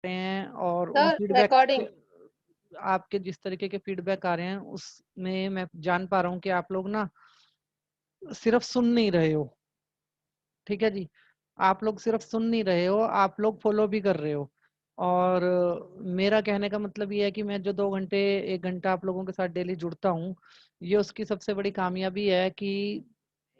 रहे हैं और उन सर फीडबैक रिकॉर्डिंग। आपके जिस तरीके के फीडबैक आ रहे हैं उसमें मैं जान पा रहा हूँ कि आप लोग ना सिर्फ सुन नहीं रहे हो। ठीक है जी, आप लोग सिर्फ सुन नहीं रहे हो, आप लोग फॉलो भी कर रहे हो। और मेरा कहने का मतलब ये है कि मैं जो 2 घंटे 1 घंटा आप लोगों के साथ डेली जुड़ता हूँ, ये उसकी सबसे बड़ी कामयाबी है कि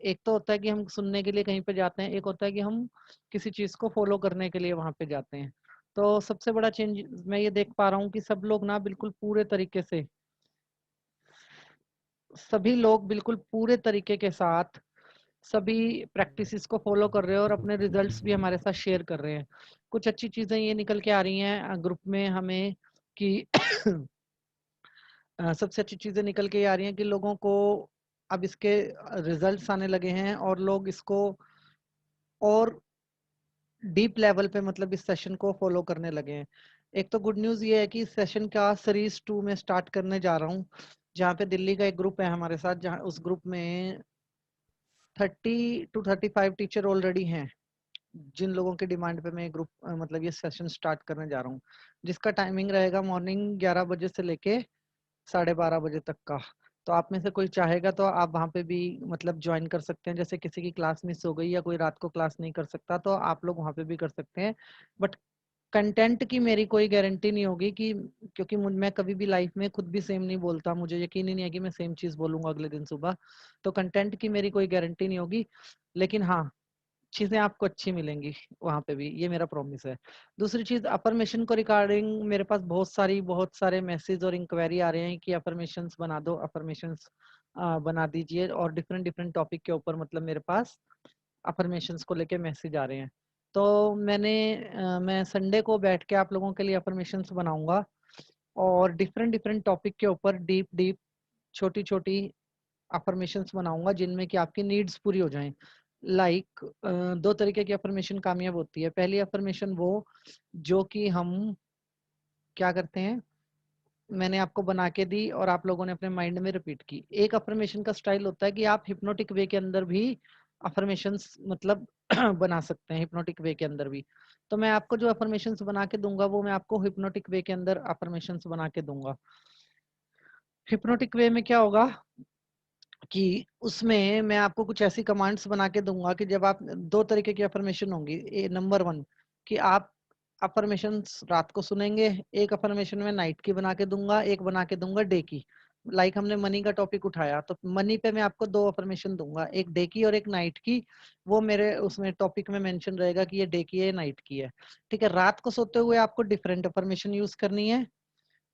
एक तो होता है कि हम सुनने के लिए कहीं पे जाते हैं, एक होता है कि हम किसी चीज को फॉलो करने के लिए वहां पे जाते हैं। तो सबसे बड़ा चेंज मैं ये देख पा रहा हूँ कि सब लोग ना बिल्कुल पूरे तरीके से, सभी लोग बिल्कुल पूरे तरीके के साथ सभी प्रैक्टिसेस को फॉलो कर रहे हैं और अपने रिजल्ट्स भी हमारे साथ शेयर कर रहे हैं। कुछ अच्छी चीजें ये निकल के आ रही हैं ग्रुप में हमें कि सबसे अच्छी चीजें निकल के ये आ रही हैं कि लोगों को अब इसके रिजल्ट्स आने लगे हैं और लोग इसको और डीप लेवल पे मतलब इस सेशन को फॉलो करने लगे हैं। एक तो गुड न्यूज ये है कि इस सेशन का सीरीज 2 में स्टार्ट करने जा रहा हूँ, जहाँ पे दिल्ली का एक ग्रुप है हमारे साथ, जहाँ उस ग्रुप में 30 to 35 टीचर ऑलरेडी हैं, जिन लोगों की डिमांड पे मैं ग्रुप मतलब ये सेशन स्टार्ट करने जा रहा हूँ, जिसका टाइमिंग रहेगा मॉर्निंग 11 बजे से लेके 12:30 बजे तक का। तो आप में से कोई चाहेगा तो आप वहाँ पे भी मतलब ज्वाइन कर सकते हैं। जैसे किसी की क्लास मिस हो गई या कोई रात को क्लास नहीं कर सकता तो आप लोग वहाँ पे भी कर सकते हैं। बट कंटेंट की मेरी कोई गारंटी नहीं होगी कि, क्योंकि मैं कभी भी लाइफ में खुद भी सेम नहीं बोलता, मुझे यकीन ही नहीं है कि मैं सेम चीज बोलूंगा अगले दिन सुबह। तो कंटेंट की मेरी कोई गारंटी नहीं होगी, लेकिन हाँ, चीजें आपको अच्छी मिलेंगी वहां पे भी, ये मेरा प्रॉमिस है। दूसरी चीज, अफर्मेशन को रिगार्डिंग मेरे पास बहुत सारे मैसेज और इंक्वायरी आ रहे हैं कि अफर्मेशंस बना दो, अफर्मेशंस बना दीजिए, और डिफरेंट डिफरेंट टॉपिक के ऊपर मतलब मेरे पास अफर्मेशंस को लेके मैसेज आ रहे हैं। तो मैं संडे को बैठ के आप लोगों के लिए अफर्मेशंस बनाऊंगा और डिफरेंट डिफरेंट टॉपिक के ऊपर डीप डीप छोटी छोटी अफर्मेशंस बनाऊंगा जिनमें कि आपकी नीड्स पूरी हो जाएं। लाइक दो तरीके की अफर्मेशन कामयाब होती है। पहली अफर्मेशन वो जो कि हम क्या करते हैं, मैंने आपको बना के दी और आप लोगों ने अपने माइंड में रिपीट की। एक अफर्मेशन का स्टाइल होता है कि आप हिप्नोटिक वे के अंदर भी अफर्मेशंस मतलब बना सकते हैं, हिप्नोटिक वे के अंदर भी। तो मैं आपको जो अफर्मेशंस बना के दूंगा वो मैं आपको हिप्नोटिक वे के अंदर अफर्मेशंस बना के दूंगा। हिप्नोटिक वे में क्या होगा कि उसमें मैं आपको कुछ ऐसी कमांड्स बना के दूंगा कि जब आप, दो तरीके की अफर्मेशन होंगी। नंबर 1 कि आप अफर्मेशन रात को सुनेंगे, एक अफर्मेशन में नाइट की बना के दूंगा, एक बना के दूंगा डे की। लाइक हमने मनी का टॉपिक उठाया तो मनी पे मैं आपको 2 अफर्मेशन दूंगा, एक डे की और एक नाइट की। वो मेरे उसमें टॉपिक में मेंशन रहेगा कि ये डे की है नाइट की है। ठीक है, रात को सोते हुए आपको डिफरेंट अफर्मेशन यूज करनी है,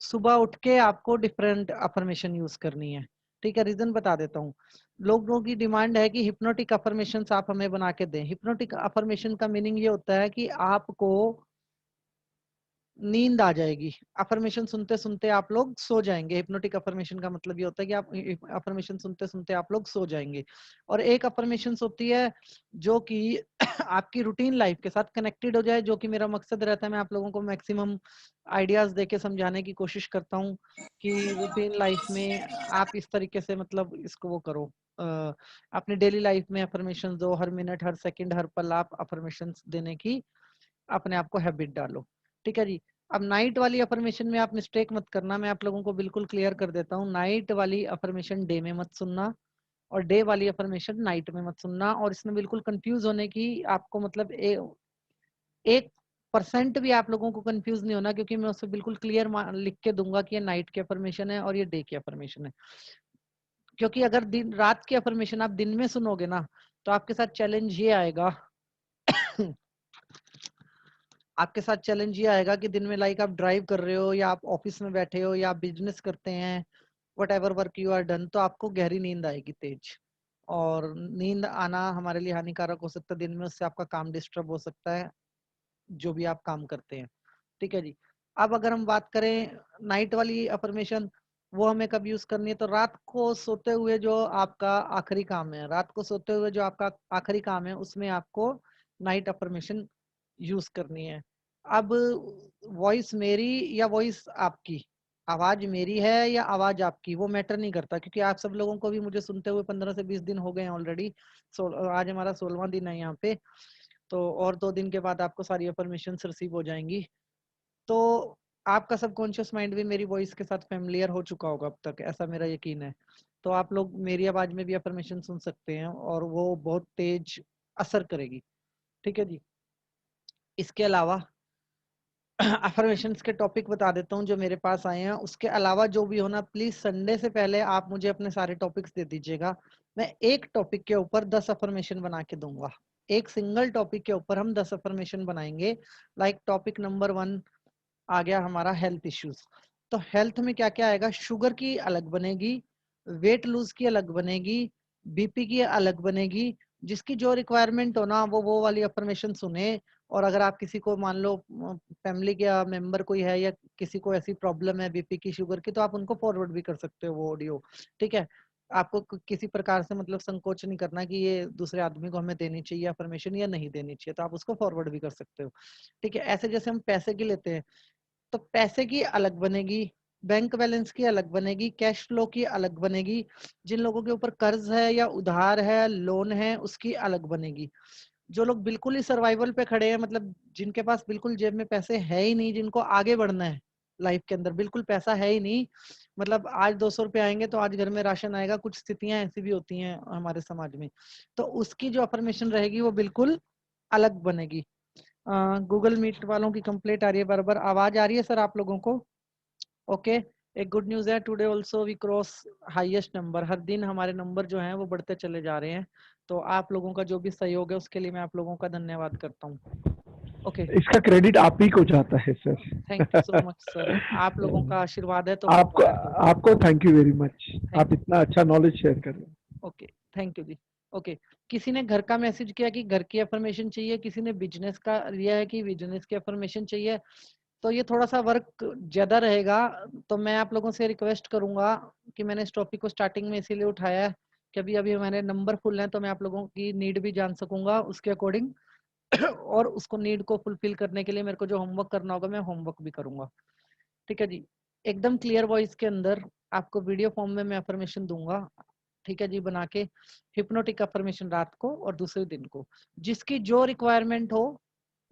सुबह उठ के आपको डिफरेंट अफर्मेशन यूज करनी है। ठीक है, रीजन बता देता हूँ। लोगों की डिमांड है कि हिप्नोटिक अफर्मेशन आप हमें बना के दें। हिप्नोटिक अफर्मेशन का मीनिंग ये होता है कि आपको नींद आ जाएगी, अफर्मेशन सुनते सुनते आप लोग सो जाएंगे। हिप्नोटिक अफर्मेशन का मतलब ये होता है कि आप अफर्मेशन सुनते सुनते आप लोग सो जाएंगे। और एक अफर्मेशन होती है जो कि आपकी रूटीन लाइफ के साथ कनेक्टेड हो जाए, जो कि मेरा मकसद रहता है। मैं आप लोगों को मैक्सिमम आइडियाज देके समझाने की कोशिश करता हूँ कि रूटीन लाइफ में आप इस तरीके से मतलब इसको वो करो, अपनी डेली लाइफ में अफर्मेशन दो, हर मिनट हर सेकंड हर पल आप अफर्मेशन देने की अपने आप को हैबिट डालो। ठीक है जी। अब नाइट वाली अफर्मेशन में आप मिस्टेक मत करना, मैं आप लोगों को बिल्कुल क्लियर कर देता हूँ। नाइट वाली अफर्मेशन डे में मत सुनना और डे वाली अफर्मेशन नाइट में मत सुनना। और इसमें बिल्कुल कंफ्यूज होने की आपको मतलब 1% भी आप लोगों को कंफ्यूज नहीं होना, क्योंकि मैं उससे बिल्कुल क्लियर लिख के दूंगा कि ये नाइट की अफर्मेशन है और ये डे की अफर्मेशन है। क्योंकि अगर दिन रात की अफर्मेशन आप दिन में सुनोगे ना, तो आपके साथ चैलेंज ये आएगा आपके साथ चैलेंज ये आएगा कि दिन में लाइक आप ड्राइव कर रहे हो या आप ऑफिस में बैठे हो या आप बिजनेस करते हैं, whatever work you are done, तो आपको गहरी नींद आएगी तेज। और नींद आना हमारे लिए हानिकारक हो सकता है दिन में, उससे आपका काम डिस्टर्ब हो सकता है जो भी आप काम करते हैं। ठीक है जी। अब अगर हम बात करें नाइट वाली अफर्मेशन, वो हमें कब यूज करनी है, तो रात को सोते हुए जो आपका आखिरी काम है, रात को सोते हुए जो आपका आखिरी काम है उसमें आपको नाइट अफर्मेशन यूज करनी है। अब वॉइस मेरी या वॉइस आपकी, आवाज मेरी है या आवाज आपकी, वो मैटर नहीं करता, क्योंकि आप सब लोगों को भी मुझे सुनते हुए 15 से 20 दिन हो गए हैं ऑलरेडी। आज हमारा 16वां दिन है यहाँ पे। तो और 2 दिन के बाद आपको सारी परमिशन रिसीव हो जाएंगी। तो आपका सबकॉन्शियस माइंड भी मेरी वॉइस के साथ फेमिलियर हो चुका होगा अब तक, ऐसा मेरा यकीन है। तो आप लोग मेरी आवाज में भी अफर्मेशन सुन सकते हैं और वो बहुत तेज असर करेगी। ठीक है जी। इसके अलावा अफर्मेशंस के टॉपिक बता देता हूँ जो मेरे पास आए हैं। उसके अलावा जो भी होना, प्लीज संडे से पहले आप मुझे अपने सारे टॉपिक्स दे दीजिएगा। मैं एक टॉपिक के ऊपर 10 अफर्मेशन बना के दूंगा। एक सिंगल टॉपिक के ऊपर हम 10 अफर्मेशन बनाएंगे। लाइक टॉपिक नंबर 1 आ गया हमारा हेल्थ इश्यूज। तो हेल्थ में क्या क्या आएगा? शुगर की अलग बनेगी, वेट लूज की अलग बनेगी, बीपी की अलग बनेगी। जिसकी जो रिक्वायरमेंट हो ना वो वाली अफर्मेशन सुने। और अगर आप किसी को मान लो फैमिली का मेंबर कोई है या किसी को ऐसी प्रॉब्लम है बीपी की, शुगर की, तो आप उनको फॉरवर्ड भी कर सकते हो वो ऑडियो। ठीक है। आपको किसी प्रकार से मतलब संकोच नहीं करना कि ये दूसरे आदमी को हमें देनी चाहिए अफर्मेशन या नहीं देनी चाहिए, तो आप उसको फॉरवर्ड भी कर सकते हो। ठीक है। ऐसे जैसे हम पैसे की लेते हैं तो पैसे की अलग बनेगी, बैंक बैलेंस की अलग बनेगी, कैश फ्लो की अलग बनेगी, जिन लोगों के ऊपर कर्ज है या उधार है, लोन है, उसकी अलग बनेगी। जो लोग बिल्कुल ही सर्वाइवल पे खड़े हैं, मतलब जिनके पास बिल्कुल जेब में पैसे है ही नहीं, जिनको आगे बढ़ना है लाइफ के अंदर, बिल्कुल पैसा है ही नहीं, मतलब आज 200 रुपये आएंगे तो आज घर में राशन आएगा, कुछ स्थितियां ऐसी भी होती हैं हमारे समाज में, तो उसकी जो अफर्मेशन रहेगी वो बिल्कुल अलग बनेगी। गूगल मीट वालों की कंप्लेंट आ रही है, बराबर आवाज आ रही है सर आप लोगों को? ओके। एक गुड न्यूज है, today also we cross highest number. हर दिन हमारे नंबर जो हैं वो बढ़ते चले जा रहे हैं। तो आप लोगों का जो भी सहयोग है उसके लिए मैं आप लोगों का धन्यवाद करता हूँ। ओके। इसका क्रेडिट आप ही को जाता है thank you so sir. Much sir, आप लोगों का आशीर्वाद है तो हो आपको पाया सर। आपको thank you very much. Thank आप इतना अच्छा नॉलेज शेयर कर रहे हैं। Okay. Thank you ji. Okay. किसी ने घर का मैसेज किया कि घर की अफर्मेशन चाहिए, किसी ने बिजनेस का लिया है कि बिजनेस की अफर्मेशन चाहिए। तो ये थोड़ा सा वर्क ज्यादा रहेगा, तो मैं आप लोगों से रिक्वेस्ट करूंगा कि मैंने इस टॉपिक को स्टार्टिंग में इसीलिए उठाया है कि अभी अभी हमारे नंबर फुल हैं, तो मैं आप लोगों की नीड भी जान सकूंगा उसके अकॉर्डिंग। और उसको नीड को फुलफिल करने के लिए मेरे को जो होमवर्क करना होगा मैं होमवर्क भी करूंगा। ठीक है जी। एकदम क्लियर वॉइस के अंदर आपको वीडियो फॉर्म में मैं अफर्मेशन दूंगा। ठीक है जी, बना के हिप्नोटिक अफर्मेशन रात को और दूसरे दिन को, जिसकी जो रिक्वायरमेंट हो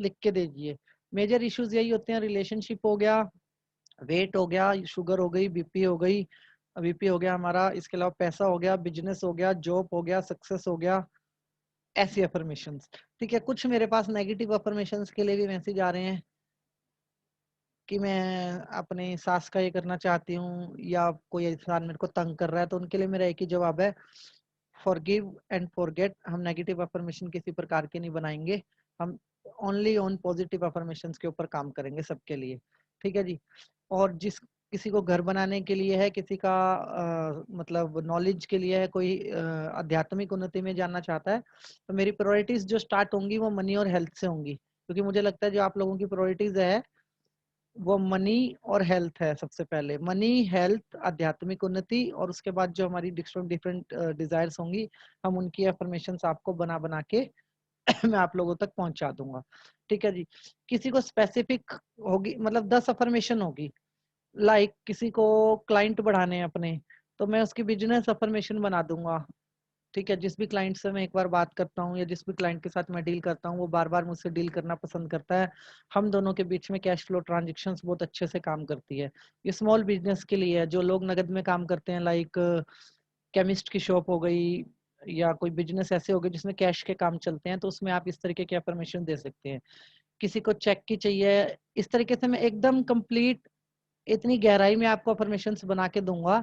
लिख के दीजिए। मेजर इश्यूज यही होते हैं, रिलेशनशिप हो गया, वेट हो गया, शुगर हो गई, बीपी हो गई, बीपी हो गया हमारा, इसके अलावा पैसा हो गया, बिजनेस हो गया, जॉब हो गया, सक्सेस हो गया, ऐसी अफर्मेशंस। ठीक है। कुछ मेरे पास नेगेटिव अफर्मेशंस के लिए भी मैसेज आ रहे हैं कि मैं अपने सास का ये करना चाहती हूँ या कोई इंसान मेरे को तंग कर रहा है, तो उनके लिए मेरा एक ही जवाब है, फॉरगिव एंड फॉरगेट। हम नेगेटिव अफर्मेशन किसी प्रकार के नहीं बनाएंगे, हम ओनली ऑन पॉजिटिव अफर्मेशंस के ऊपर काम करेंगे सबके लिए। ठीक है जी। और जिस किसी को घर बनाने के लिए है, किसी का मतलब नॉलेज के लिए है, कोई आध्यात्मिक उन्नति में जानना चाहता है, तो मेरी प्रायोरिटीज जो स्टार्ट होंगी वो मनी और हेल्थ से होंगी, क्योंकि मुझे लगता है जो आप लोगों की प्रायोरिटीज है वो मनी और हेल्थ है। सबसे पहले मनी, हेल्थ, आध्यात्मिक उन्नति, और उसके बाद जो हमारी डिफरेंट डिफरेंट डिजायर्स होंगी, हम उनकी अफर्मेशंस आपको बना बना के मैं आप लोगों तक पहुंचा दूंगा। ठीक है जी। किसी को स्पेसिफिक होगी, मतलब 10 अफर्मेशन होगी, लाइक किसी को क्लाइंट बढ़ाने हैं अपने, तो मैं उसकी बिजनेस अफर्मेशन बना दूंगा। ठीक है। जिस भी क्लाइंट से मैं एक बार बात करता हूँ या जिस भी क्लाइंट के साथ मैं डील करता हूँ वो बार बार मुझसे डील करना पसंद करता है। हम दोनों के बीच में कैश फ्लो ट्रांजेक्शन्स बहुत अच्छे से काम करती है। ये स्मॉल बिजनेस के लिए है, जो लोग नगद में काम करते हैं, लाइक केमिस्ट की शॉप हो गई या कोई बिजनेस ऐसे हो गए जिसमें कैश के काम चलते हैं, तो उसमें आप इस तरीके की अफर्मेशन दे सकते हैं। किसी को चेक की चाहिए, इस तरीके से मैं एकदम कंप्लीट इतनी गहराई में आपको अफर्मेशन बना के दूंगा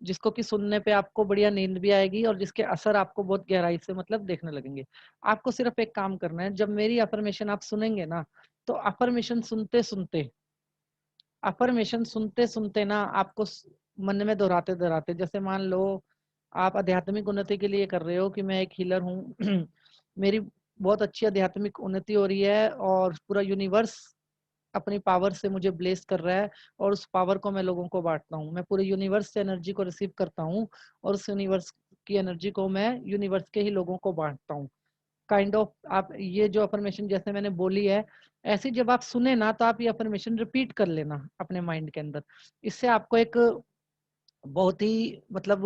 जिसको कि सुनने पे आपको बढ़िया नींद भी आएगी और जिसके असर आपको बहुत गहराई से मतलब देखने लगेंगे। आपको सिर्फ एक काम करना है, जब मेरी अफर्मेशन आप सुनेंगे ना, तो अफर्मेशन सुनते सुनते ना आपको मन में दोहराते दोहराते, जैसे मान लो आप आध्यात्मिक उन्नति के लिए कर रहे हो कि मैं एक हीलर हूँ मेरी बहुत अच्छी आध्यात्मिक उन्नति हो रही है और पूरा यूनिवर्स अपनी पावर से मुझे ब्लेस कर रहा है, और उस पावर को मैं लोगों को बांटता हूँ, मैं पूरे यूनिवर्स से एनर्जी को रिसीव करता हूँ और उस यूनिवर्स की एनर्जी को मैं यूनिवर्स के ही लोगों को बांटता हूँ। काइंड ऑफ आप ये जो अफर्मेशन जैसे मैंने बोली है, ऐसी जब आप सुने ना तो आप ये अफर्मेशन रिपीट कर लेना अपने माइंड के अंदर। इससे आपको एक बहुत ही मतलब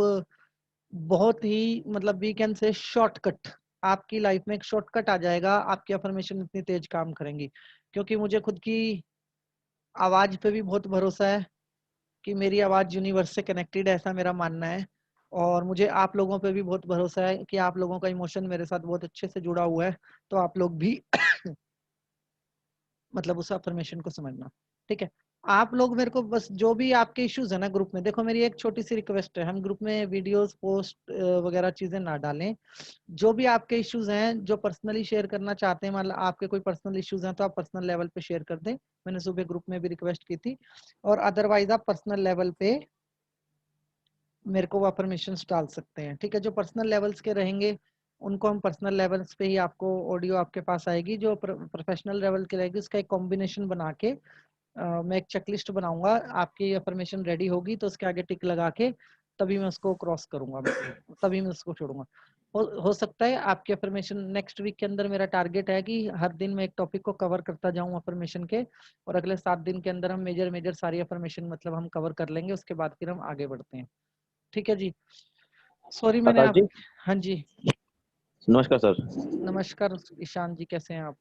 वी कैन से शॉर्टकट, आपकी लाइफ में एक शॉर्टकट आ जाएगा, आपकी अफर्मेशन इतनी तेज काम करेंगी। क्योंकि मुझे खुद की आवाज पे भी बहुत भरोसा है कि मेरी आवाज यूनिवर्स से कनेक्टेड है, ऐसा मेरा मानना है। और मुझे आप लोगों पे भी बहुत भरोसा है कि आप लोगों का इमोशन मेरे साथ बहुत अच्छे से जुड़ा हुआ है, तो आप लोग भी मतलब उस अफर्मेशन को समझना। ठीक है, आप लोग मेरे को बस जो भी आपके इश्यूज है ना ग्रुप में, देखो मेरी एक छोटी सी रिक्वेस्ट है, हम ग्रुप में वीडियोस पोस्ट वगैरह चीजें ना डालें। जो भी आपके इश्यूज हैं, जो पर्सनली शेयर करना चाहते हैं, मतलब आपके कोई पर्सनल इश्यूज हैं तो आप पर्सनल लेवल पे शेयर कर दें, मैंने सुबह ग्रुप में भी रिक्वेस्ट की थी। और अदरवाइज आप पर्सनल लेवल पे मेरे को वो अफर्मेशंस डाल सकते हैं। ठीक है, जो पर्सनल लेवल्स के रहेंगे उनको हम पर्सनल लेवल्स पे ही आपको ऑडियो आपके पास आएगी। जो प्रोफेशनल लेवल की रहेगी उसका एक कॉम्बिनेशन बना के मैं एक चेकलिस्ट बनाऊंगा। आपकी अफर्मेशन रेडी होगी तो उसके आगे टिक लगा के तभी मैं उसको क्रॉस करूंगा, मतलब तभी मैं उसको छोड़ूंगा। हो सकता है आपकी अफर्मेशन नेक्स्ट वीक के अंदर, मेरा टारगेट है कि हर दिन मैं एक टॉपिक को कवर करता जाऊं अफर्मेशन के, और अगले 7 दिन के अंदर हम मेजर मेजर सारी अफर्मेशन मतलब हम कवर कर लेंगे, उसके बाद फिर हम आगे बढ़ते हैं। ठीक है जी, सॉरी मैंने आकाश आप। जी, हाँ जी, नमस्कार सर। नमस्कार ईशान जी, कैसे हैं आप?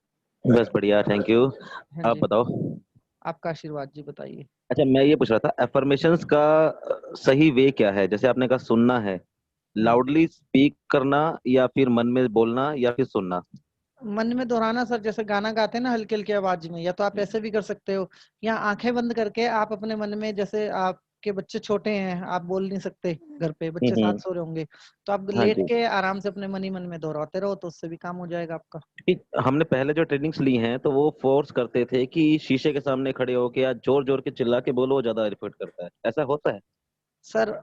बस बढ़िया, थैंक यू। हाँ आप जी, बताओ। आपका आशीर्वाद जी, बताइए। अच्छा, मैं ये पूछ रहा था, एफर्मेशंस का सही वे क्या है? जैसे आपने कहा सुनना है, हम्म, लाउडली स्पीक करना या फिर मन में बोलना या फिर सुनना? मन में दोहराना सर, जैसे गाना गाते हैं ना हल्की हल्की आवाज में, या तो आप ऐसे भी कर सकते हो, या आंखें बंद करके आप अपने मन में, जैसे आपके बच्चे छोटे हैं, आप बोल नहीं सकते, घर पे बच्चे साथ हम्म। सो रहे होंगे, तो आप हाँ लेट जी। के आराम से अपने मन ही मन में दोहराते रहो, तो उससे भी काम हो जाएगा आपका। हमने पहले जो ट्रेनिंग्स ली हैं तो वो फोर्स करते थे कि शीशे के सामने खड़े होके या जोर जोर के चिल्ला के बोलो, वो ज्यादा इफेक्ट करता है। ऐसा होता है? सर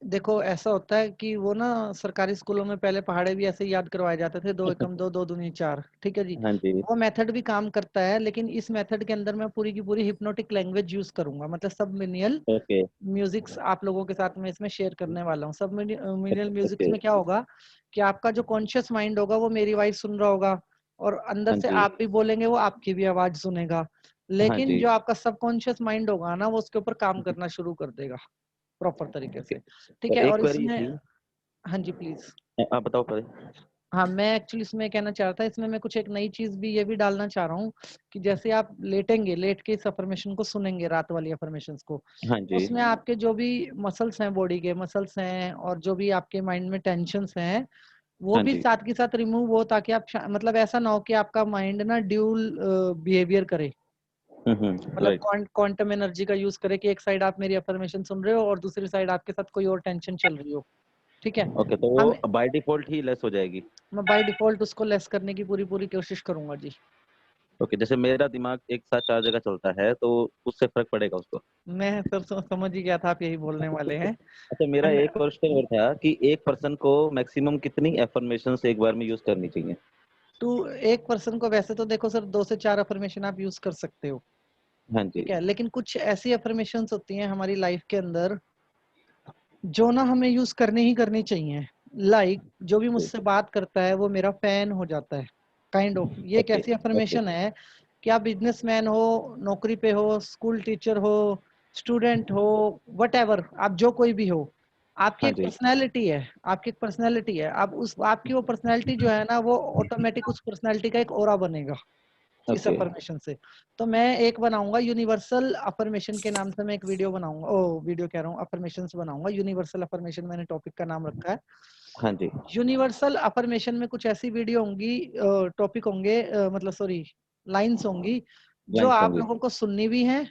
देखो ऐसा होता है कि वो ना सरकारी स्कूलों में पहले पहाड़े भी ऐसे ही याद करवाए जाते थे, 2 एकम 2 2 दूनी 4। ठीक है जी, हाँ जी। वो मेथड भी काम करता है, लेकिन इस मेथड के अंदर मैं पूरी की पूरी हिप्नोटिक लैंग्वेज यूज करूंगा, मतलब सब मिनियल ओके। म्यूजिक्स आप लोगों के साथ में इसमें शेयर करने वाला हूँ। सब मिनियल म्यूजिक्स ओके। में क्या होगा कि आपका जो कॉन्शियस माइंड होगा वो मेरी वॉइस सुन रहा होगा, और अंदर हाँ से जी। आप भी बोलेंगे वो आपकी भी आवाज सुनेगा, हाँ लेकिन जी। जो आपका सबकॉन्शियस माइंड होगा ना वो उसके ऊपर काम करना शुरू कर देगा प्रॉपर तरीके ओके। से। ठीक और है, एक और क्वेरी इसमें, थी। हाँ जी प्लीज। आप बताओ पहले। हाँ, मैं एक्चुअली इसमें कहना चाह रहा था, इसमें मैं कुछ एक नई चीज भी ये भी डालना चाह रहा हूँ कि जैसे आप लेटेंगे, लेट के इस अफर्मेशन को सुनेंगे, रात वाली अफर्मेशंस को, हाँ तो जी। उसमें आपके जो भी मसल्स हैं, बॉडी के मसल्स हैं, और जो भी आपके माइंड में टेंशन्स हैं, वो हाँ भी जी। साथ के साथ रिमूव हो, ताकि आप मतलब ऐसा ना हो कि आपका माइंड ना ड्यूल बिहेवियर करे, मतलब राइट। क्वांटम एनर्जी का यूज करे कि एक साइड आप मेरी अफर्मेशन सुन रहे हो और दूसरी साइट आपके साथ कोई और टेंशन चल रही हो। ठीक है, ओके, तो हम वो बाय डिफॉल्ट ही लेस हो जाएगी? मैं बाय डिफॉल्ट उसको लेस करने की पूरी पूरी कोशिश करूंगा जी। ओके, जैसे मेरा दिमाग एक साथ 4 जगह चलता है तो उससे फर्क पड़ेगा उसको? मैं सर समझ ही गया था आप यही बोलने वाले हैं। अच्छा, मेरा एंड एक क्वेश्चन और था कि एक पर्सन को मैक्सिमम कितनी एफर्मेशंस एक बार में यूज करनी चाहिए? टू एक पर्सन को वैसे तो देखो सर 2 से 4 अफर्मेशन आप यूज कर सकते हो। हाँ ठीक जी। है, लेकिन कुछ ऐसी अफर्मेशंस होती हैं हमारी लाइफ के अंदर जो ना हमें यूज करनी ही करनी चाहिए। लाइक जो भी ओके। मुझसे बात करता है वो मेरा फैन हो जाता है, काइंड ऑफ। ये एक ओके। ऐसी ओके। अफर्मेशन है कि आप बिजनेसमैन हो, नौकरी पे हो, स्कूल टीचर हो, स्टूडेंट हो, वट आप जो कोई भी हो, आपकी हाँ एक जी। पर्सनैलिटी है, आपकी एक पर्सनैलिटी है। आप उस आपकी वो पर्सनैलिटी जो है ना, वो ऑटोमेटिक उस पर्सनैलिटी का एक ऑरा बनेगा इस ओके। अफर्मेशन से। तो मैं एक बनाऊंगा यूनिवर्सल अफर्मेशन के नाम से, मैं एक वीडियो बनाऊंगा, ओ वीडियो कह रहा हूँ, अफर्मेशन बनाऊंगा। यूनिवर्सल अफर्मेशन मैंने टॉपिक का नाम रखा है। हाँ जी। यूनिवर्सल अफर्मेशन में कुछ ऐसी वीडियो होंगी, टॉपिक होंगे, मतलब सॉरी, लाइंस होंगी जो लाइन्स आप होंगे। लोगों को सुननी भी हैं,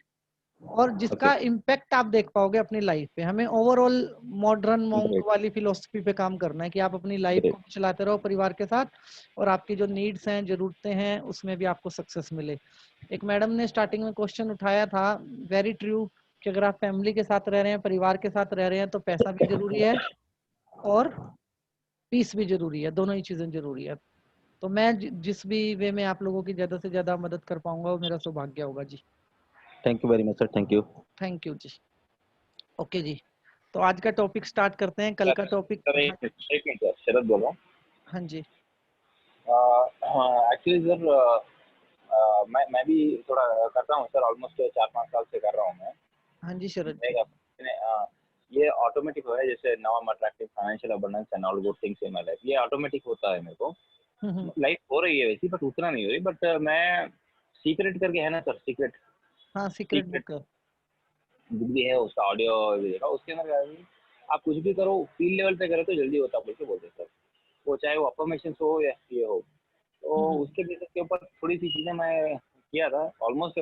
और ओके। जिसका इम्पैक्ट आप देख पाओगे अपनी लाइफ पे। हमें ओवरऑल मॉडर्न मॉन्क ग्रेट। वाली फिलोसफी पे काम करना है कि आप अपनी लाइफ ग्रेट। को भी चलाते रहो परिवार के साथ, और आपकी जो नीड्स हैं, जरूरतें हैं, उसमें भी आपको सक्सेस मिले। एक मैडम ने स्टार्टिंग में क्वेश्चन उठाया था, वेरी ट्रू, कि अगर आप फैमिली के साथ रह रहे हैं, परिवार के साथ रह रहे हैं, तो पैसा भी जरूरी है और पीस भी जरूरी है, दोनों ही चीजें जरूरी है। तो मैं जिस भी वे में आप लोगों की ज्यादा से ज्यादा मदद कर पाऊंगा वो मेरा सौभाग्य होगा जी। Thank you very much sir, thank you. Thank you ji. Okay जी, तो आज का टॉपिक स्टार्ट करते हैं, कल सर का टॉपिक। सर हाँ, एक मिनट सर, शरद बोल रहा हाँ जी। हूँ। एक्चुअली सर मैं भी थोड़ा करता हूँ सर, ऑलमोस्ट 4-5 साल से कर रहा हूँ मैं। हाँ जी शरद जी। एक अपने ये ऑटोमेटिक है, जैसे now I am attracting financial abundance and all good things in my life, ये ऑटोमेटिक होता है मेरे को। हम्म। लाइफ हो रही है वैसी, बट उतना नहीं हो रही, बट मैं सीक्रेट करके है ना सर, सीक्रेट हाँ सीक्रेट सीक्रेट बुक है। बुक भी है, उसका ऑडियो भी देखा। उसके अंदर क्या है कि आप कुछ भी करो फील्ड लेवल पे करो तो जल्दी होता बोल के बोलते सर। वो चाहे वो अफर्मेशन हो या ये हो, तो उसके बेसिस के ऊपर थोड़ी सी चीजें मैं किया था। ऑलमोस्ट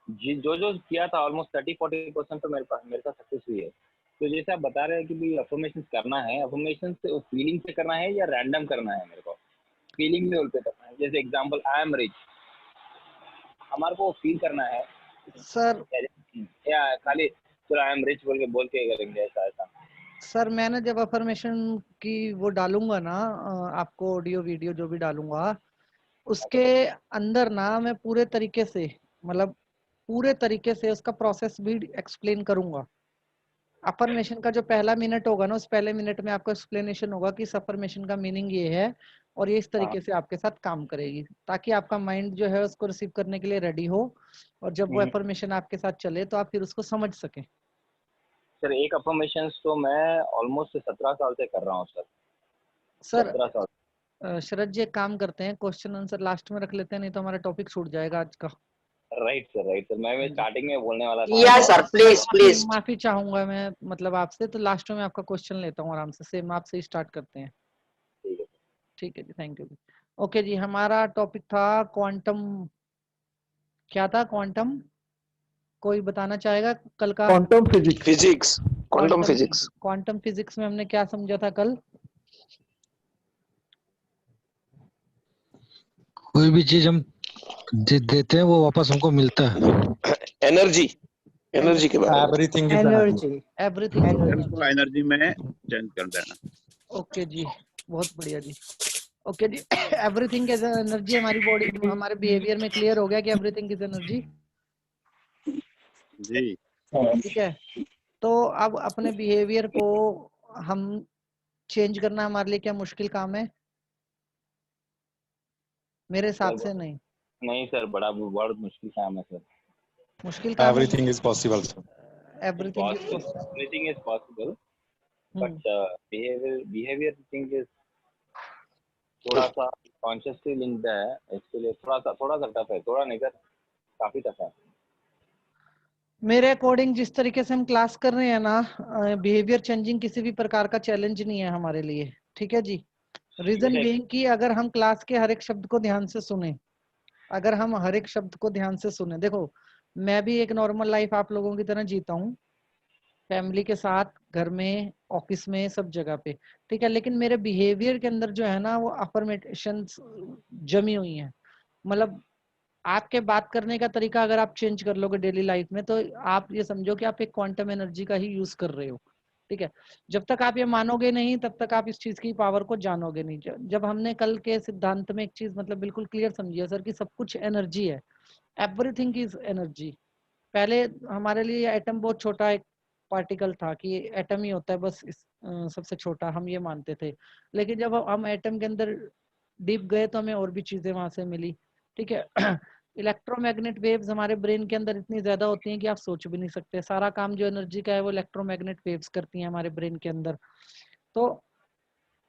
जो जो किया था ऑलमोस्ट 30-40% तो मेरे पास सक्सेस हुई है। तो जैसे आप बता रहे हैं कि भाई अफर्मेशन करना है, अफर्मेशन से फीलिंग से करना है या रैंडम करना है? मेरे को फीलिंग लेवल पे करना है। जैसे एग्जांपल आई एम रिच, हमारे को फील करना है सर या खाली चलो आई एम रिच बोल के करेंगे ऐसा ऐसा? सर मैं ना जब अफर्मेशन की वो डालूंगा ना, आपको ऑडियो वीडियो जो भी डालूंगा, उसके अंदर ना मैं पूरे तरीके से, मतलब पूरे तरीके से उसका प्रोसेस भी एक्सप्लेन करूंगा। अफर्मेशन का जो पहला मिनट होगा ना, उस पहले मिनट में आपको एक्सप्लेनेशन होगा कि इस अफर्मेशन का मीनिंग ये है और ये इस हाँ। तरीके से आपके साथ काम करेगी, ताकि आपका माइंड जो है उसको रिसीव करने के लिए रेडी हो, और जब वो अफर्मेशन आपके साथ चले तो आप फिर उसको समझ सकें। सर एक अफर्मेशन तो मैं ऑलमोस्ट 17 साल से कर रहा हूँ सर। सर 17 साल। शरद जी एक काम करते हैं, क्वेश्चन आंसर लास्ट में रख लेते हैं, नहीं तो हमारा टॉपिक छूट जाएगा आज का। Right sir, right sir. मैं हाँ जी। स्टार्टिंग में बोलने वाला था Yeah, सर। sir. Please, माफी please. माफी चाहूंगा मैं, मतलब आपसे, तो लास्ट में आपका क्वेश्चन लेता हूँ आराम से, सेम आपसे ही स्टार्ट करते हैं। ठीक है। ठीक है जी, थैंक यू जी। ओके जी, हमारा टॉपिक था क्वांटम। क्या था क्वांटम? कोई बताना चाहेगा कल का? Quantum physics. Physics. Quantum quantum physics. Quantum physics में हमने क्या समझा था कल? कोई भी चीज हम देते हैं वो वापस हमको मिलता है। Energy. Energy के बारे में. Everything is energy. Energy. Everything is उसको एनर्जी। एनर्जी में चेंज कर देना। ओके जी, बहुत बढ़िया जी। ओके जी, एवरीथिंग इज एनर्जी हमारी बॉडी, हमारे बिहेवियर में क्लियर हो गया कि एवरीथिंग इज एनर्जी। जी। ठीक है, तो अब अपने बिहेवियर को हम चेंज करना हमारे लिए क्या मुश्किल काम है? मेरे हिसाब से नहीं। नहीं सर, बहुत मुश्किल काम है सर। मुश्किल काम है। Everything is possible sir. Everything is possible, everything is possible, but behaviour thing is थोड़ा सा कॉन्शियसली लिंक्ड है। इसके लिए थोड़ा सा टफ है। थोड़ा नहीं सर, काफी टफ है। मेरे अकॉर्डिंग जिस तरीके से हम क्लास कर रहे हैं ना, बिहेवियर चेंजिंग किसी भी प्रकार का चैलेंज नहीं है हमारे लिए। ठीक है जी। रीजन बीइंग कि अगर हम क्लास के हर एक शब्द को ध्यान से सुने, अगर हम हर एक शब्द को ध्यान से सुने, देखो मैं भी एक नॉर्मल लाइफ आप लोगों की तरह जीता हूँ, फैमिली के साथ, घर में, ऑफिस में, सब जगह पे। ठीक है, लेकिन मेरे बिहेवियर के अंदर जो है ना वो अफर्मेशंस जमी हुई हैं। मतलब आपके बात करने का तरीका अगर आप चेंज कर लोगे डेली लाइफ में, तो आप ये समझो कि आप एक क्वांटम एनर्जी का ही यूज कर रहे हो। ठीक है, जब तक आप ये मानोगे नहीं तब तक आप इस चीज की पावर को जानोगे नहीं। जब हमने कल के सिद्धांत में एक चीज मतलब बिल्कुल क्लियर समझी है सर कि सब कुछ एनर्जी है, एवरीथिंग इज एनर्जी। पहले हमारे लिए एटम बहुत छोटा एक पार्टिकल था कि एटम ही होता है बस, सबसे छोटा हम ये मानते थे। लेकिन जब हम एटम के अंदर डीप गए तो हमें और भी चीजें वहां से मिली। ठीक है, इलेक्ट्रोमैग्नेट वेव्स हमारे ब्रेन के अंदर इतनी ज्यादा होती हैं कि आप सोच भी नहीं सकते। सारा काम जो एनर्जी का है वो इलेक्ट्रोमैग्नेट वेव्स करती हैं हमारे ब्रेन के अंदर। तो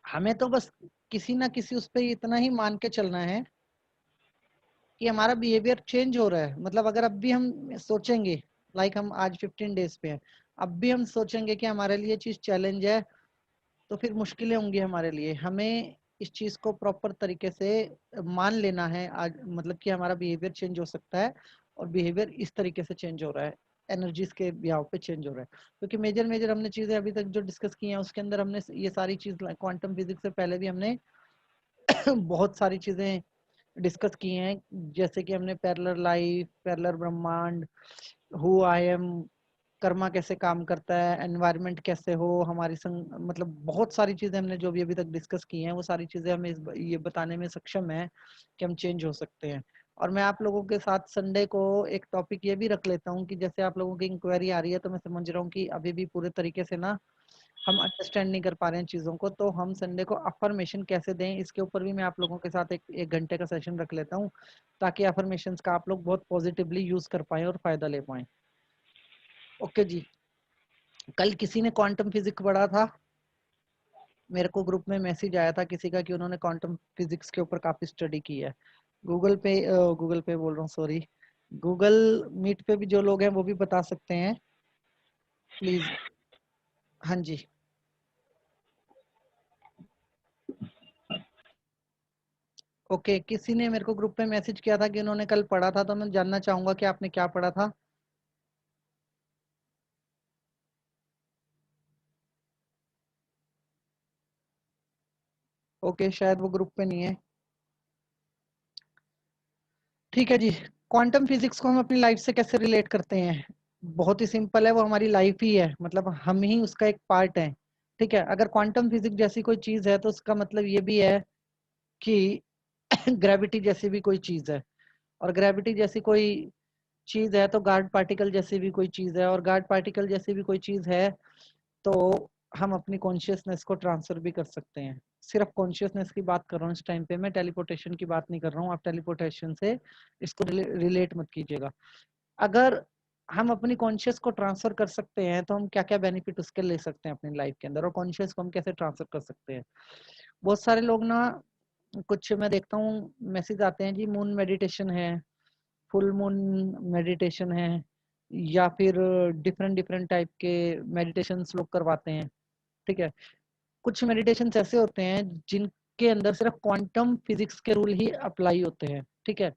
हमें तो बस किसी ना किसी उस पर इतना ही मान के चलना है कि हमारा बिहेवियर चेंज हो रहा है। मतलब अगर अब भी हम सोचेंगे, लाइक हम आज 15 डेज पे हैं, अब भी हम सोचेंगे कि हमारे लिए चीज चैलेंज है, तो फिर मुश्किलें होंगी हमारे लिए। हमें इस चीज को प्रॉपर तरीके से मान लेना है आज, मतलब कि हमारा बिहेवियर चेंज हो सकता है, और बिहेवियर इस तरीके से चेंज हो रहा है, एनर्जीज के ब्याह पे चेंज हो रहा है। क्योंकि मेजर मेजर हमने चीजें अभी तक जो डिस्कस की हैं उसके अंदर हमने ये सारी चीज, क्वांटम फिजिक्स से पहले भी हमने बहुत सारी चीजें डिस्कस की हैं, जैसे कि हमने पैरेलल लाइफ, पैरेलल ब्रह्मांड, हु आई एम, कर्मा कैसे काम करता है, एनवायरनमेंट कैसे हो हमारी मतलब बहुत सारी चीजें हमने जो भी अभी तक डिस्कस की हैं, वो सारी चीजें हमें ये बताने में सक्षम है कि हम चेंज हो सकते हैं। और मैं आप लोगों के साथ संडे को एक टॉपिक ये भी रख लेता हूँ कि जैसे आप लोगों की इंक्वायरी आ रही है, तो मैं समझ रहा हूँ कि अभी भी पूरे तरीके से ना हम अंडरस्टैंड नहीं कर पा रहे हैं चीजों को, तो हम संडे को अफर्मेशन कैसे दें इसके ऊपर भी मैं आप लोगों के साथ एक घंटे का सेशन रख लेता हूँ, ताकि अफर्मेशंस का आप लोग बहुत पॉजिटिवली यूज कर पाए और फायदा ले पाए। ओके जी, कल किसी ने क्वांटम फिजिक्स पढ़ा था? मेरे को ग्रुप में मैसेज आया था किसी का कि उन्होंने क्वांटम फिजिक्स के ऊपर काफी स्टडी की है। गूगल पे बोल रहा हूँ, सॉरी, गूगल मीट पे भी जो लोग हैं वो भी बता सकते हैं प्लीज। हाँ जी, ओके। किसी ने मेरे को ग्रुप पे मैसेज किया था कि उन्होंने कल पढ़ा था, तो मैं जानना चाहूंगा कि आपने क्या पढ़ा था। ओके, शायद वो ग्रुप पे नहीं है। ठीक है जी। क्वांटम फिजिक्स को हम अपनी लाइफ से कैसे रिलेट करते हैं? बहुत ही सिंपल है, वो हमारी लाइफ ही है, मतलब हम ही उसका एक पार्ट है। ठीक है, अगर क्वांटम फिजिक्स जैसी कोई चीज है तो उसका मतलब ये भी है कि ग्रेविटी जैसी भी कोई चीज है, और ग्रेविटी जैसी कोई चीज है तो गार्ड पार्टिकल जैसी भी कोई चीज है, और गार्ड पार्टिकल जैसी भी कोई चीज है तो हम अपनी कॉन्शियसनेस को ट्रांसफर भी कर सकते हैं। सिर्फ कॉन्शियसनेस की बात कर रहा हूँ इस टाइम पे, मैं टेलीपोर्टेशन की बात नहीं कर रहा हूँ। आप टेलीपोर्टेशन से इसको रिलेट मत कीजिएगा। अगर हम अपनी कॉन्शियस को ट्रांसफर कर सकते हैं तो हम क्या क्या बेनिफिट उसके ले सकते हैं अपनी लाइफ के अंदर, और कॉन्शियस को हम कैसे ट्रांसफर कर सकते हैं। बहुत सारे लोग ना, कुछ मैं देखता हूँ मैसेज आते हैं जी, मून मेडिटेशन है, फुल मून मेडिटेशन है, या फिर डिफरेंट डिफरेंट टाइप के मेडिटेशन लोग करवाते हैं। ठीक है, कुछ मेडिटेशन ऐसे होते हैं जिनके अंदर सिर्फ क्वांटम फिजिक्स के रूल ही अप्लाई होते हैं। ठीक है,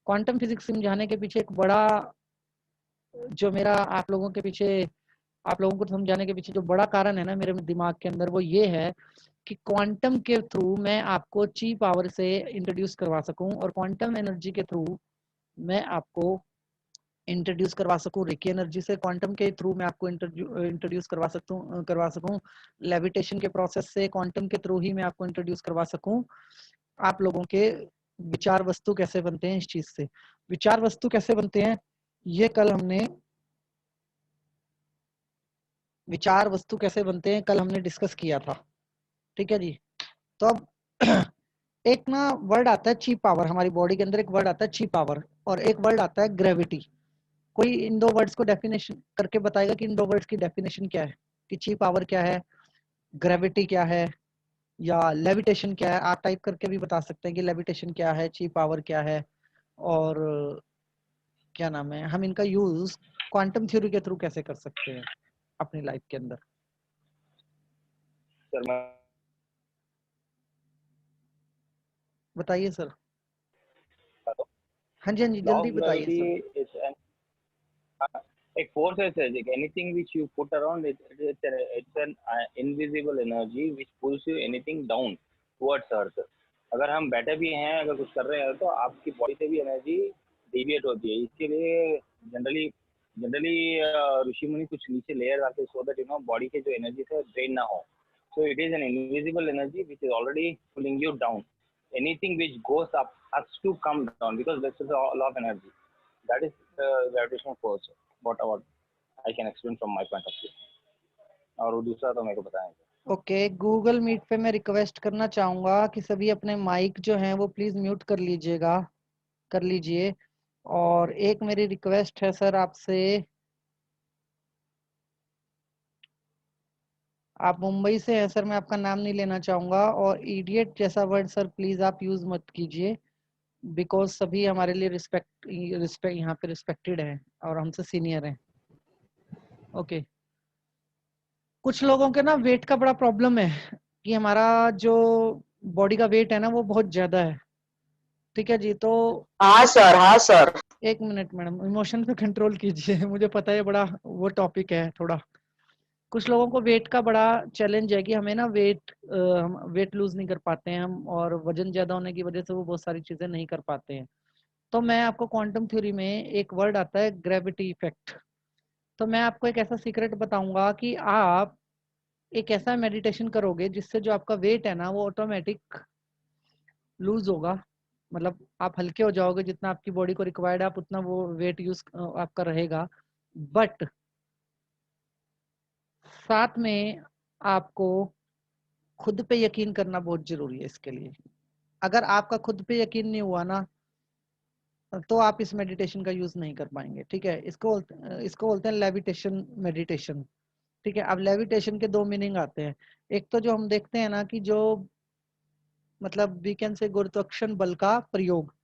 क्वांटम फिजिक्स समझाने के पीछे एक बड़ा, जो मेरा आप लोगों के पीछे, आप लोगों को समझाने के पीछे जो बड़ा कारण है ना मेरे दिमाग के अंदर, वो ये है कि क्वांटम के थ्रू मैं आपको ची पावर से इंट्रोड्यूस करवा सकूं, और क्वांटम एनर्जी के थ्रू मैं आपको इंट्रोड्यूस करवा सकूं, रिकी एनर्जी से क्वांटम के थ्रू मैं आपको इंट्रोड्यूस करवा सकूं लेविटेशन के प्रोसेस से, क्वांटम के थ्रू ही मैं आपको इंट्रोड्यूस करवा सकूं आप लोगों के विचार वस्तु कैसे बनते हैं। इस चीज से विचार वस्तु कैसे बनते हैं, ये कल हमने विचार वस्तु कैसे बनते हैं कल हमने डिस्कस किया था। ठीक है जी। तो अब एक ना वर्ड आता है ची पावर, हमारी बॉडी के अंदर एक वर्ड आता है ची पावर, और एक वर्ड आता है ग्रेविटी। कोई इन दो वर्ड्स को डेफिनेशन करके बताएगा कि इन दो वर्ड्स की डेफिनेशन क्या है, कि ची पावर क्या है, ग्रेविटी क्या है, या लेविटेशन क्या है। आप टाइप करके भी बता सकते हैं कि लेविटेशन क्या है, ची पावर क्या है, और क्या नाम है, हम इनका यूज क्वांटम थ्योरी के थ्रू कैसे कर सकते हैं अपनी लाइफ के अंदर। सर मैं बताइए सर। हाँ जी, हाँ जी, लॉ जल्दी ऑफ बताइए ग्रेविटी सर। इज एक force है sir, like anything which you put around it, it's an invisible energy which pulls you anything down towards earth. अगर हम बैठे भी हैं, अगर कुछ कर रहे हैं तो आपकी बॉडी से भी एनर्जी डिविएट होती है। इसके लिए जनरली जनरली ऋषि मुनि कुछ नीचे लेयर आते सो दैट बॉडी के जो एनर्जी है ड्रेन ना हो। So it is an invisible energy which is already pulling you down. Anything which goes up has to come down because this is law of energy. That is gravitational force. what I can explain from my point of view। और दूसरा तो मेरे को बताएं। Okay, Google meet पे मैं request करना चाहूंगा कि सभी अपने माइक जो हैं वो प्लीज म्यूट कर लीजिए। और एक मेरी रिक्वेस्ट है सर आपसे, आप मुंबई से हैं सर, मैं आपका नाम नहीं लेना चाहूंगा, और इडियट जैसा वर्ड सर प्लीज आप यूज मत कीजिए, बिकॉज सभी हमारे लिए रिस्पेक्ट यहाँ पे रिस्पेक्टेड हैं और हमसे सीनियर हैं। ओके, कुछ लोगों के ना वेट का बड़ा प्रॉब्लम है कि हमारा जो बॉडी का वेट है ना वो बहुत ज्यादा है। ठीक है जी। तो हाँ सर, हाँ सर। एक मिनट मैडम, इमोशन पे कंट्रोल कीजिए मुझे पता है बड़ा वो टॉपिक है थोड़ा। कुछ लोगों को वेट का बड़ा चैलेंज है कि हमें ना हम वेट लूज नहीं कर पाते हैं हम, और वजन ज्यादा होने की वजह से वो बहुत सारी चीजें नहीं कर पाते हैं। तो मैं आपको क्वांटम थ्योरी में एक वर्ड आता है ग्रेविटी इफेक्ट। तो मैं आपको एक ऐसा सीक्रेट बताऊंगा कि आप एक ऐसा मेडिटेशन करोगे जिससे जो आपका वेट है ना वो ऑटोमेटिक लूज होगा, मतलब आप हल्के हो जाओगे, जितना आपकी बॉडी को रिक्वायर्ड है आप उतना वो वेट यूज आपका रहेगा। बट साथ में आपको खुद पे यकीन करना बहुत जरूरी है इसके लिए। अगर आपका खुद पे यकीन नहीं हुआ ना तो आप इस मेडिटेशन का यूज नहीं कर पाएंगे। ठीक है, इसको बोलते हैं लेविटेशन मेडिटेशन। ठीक है, अब लेविटेशन के दो मीनिंग आते हैं। एक तो जो हम देखते हैं ना कि जो मतलब वी कैन से गुरुत्वाकर्षण बल का प्रयोग,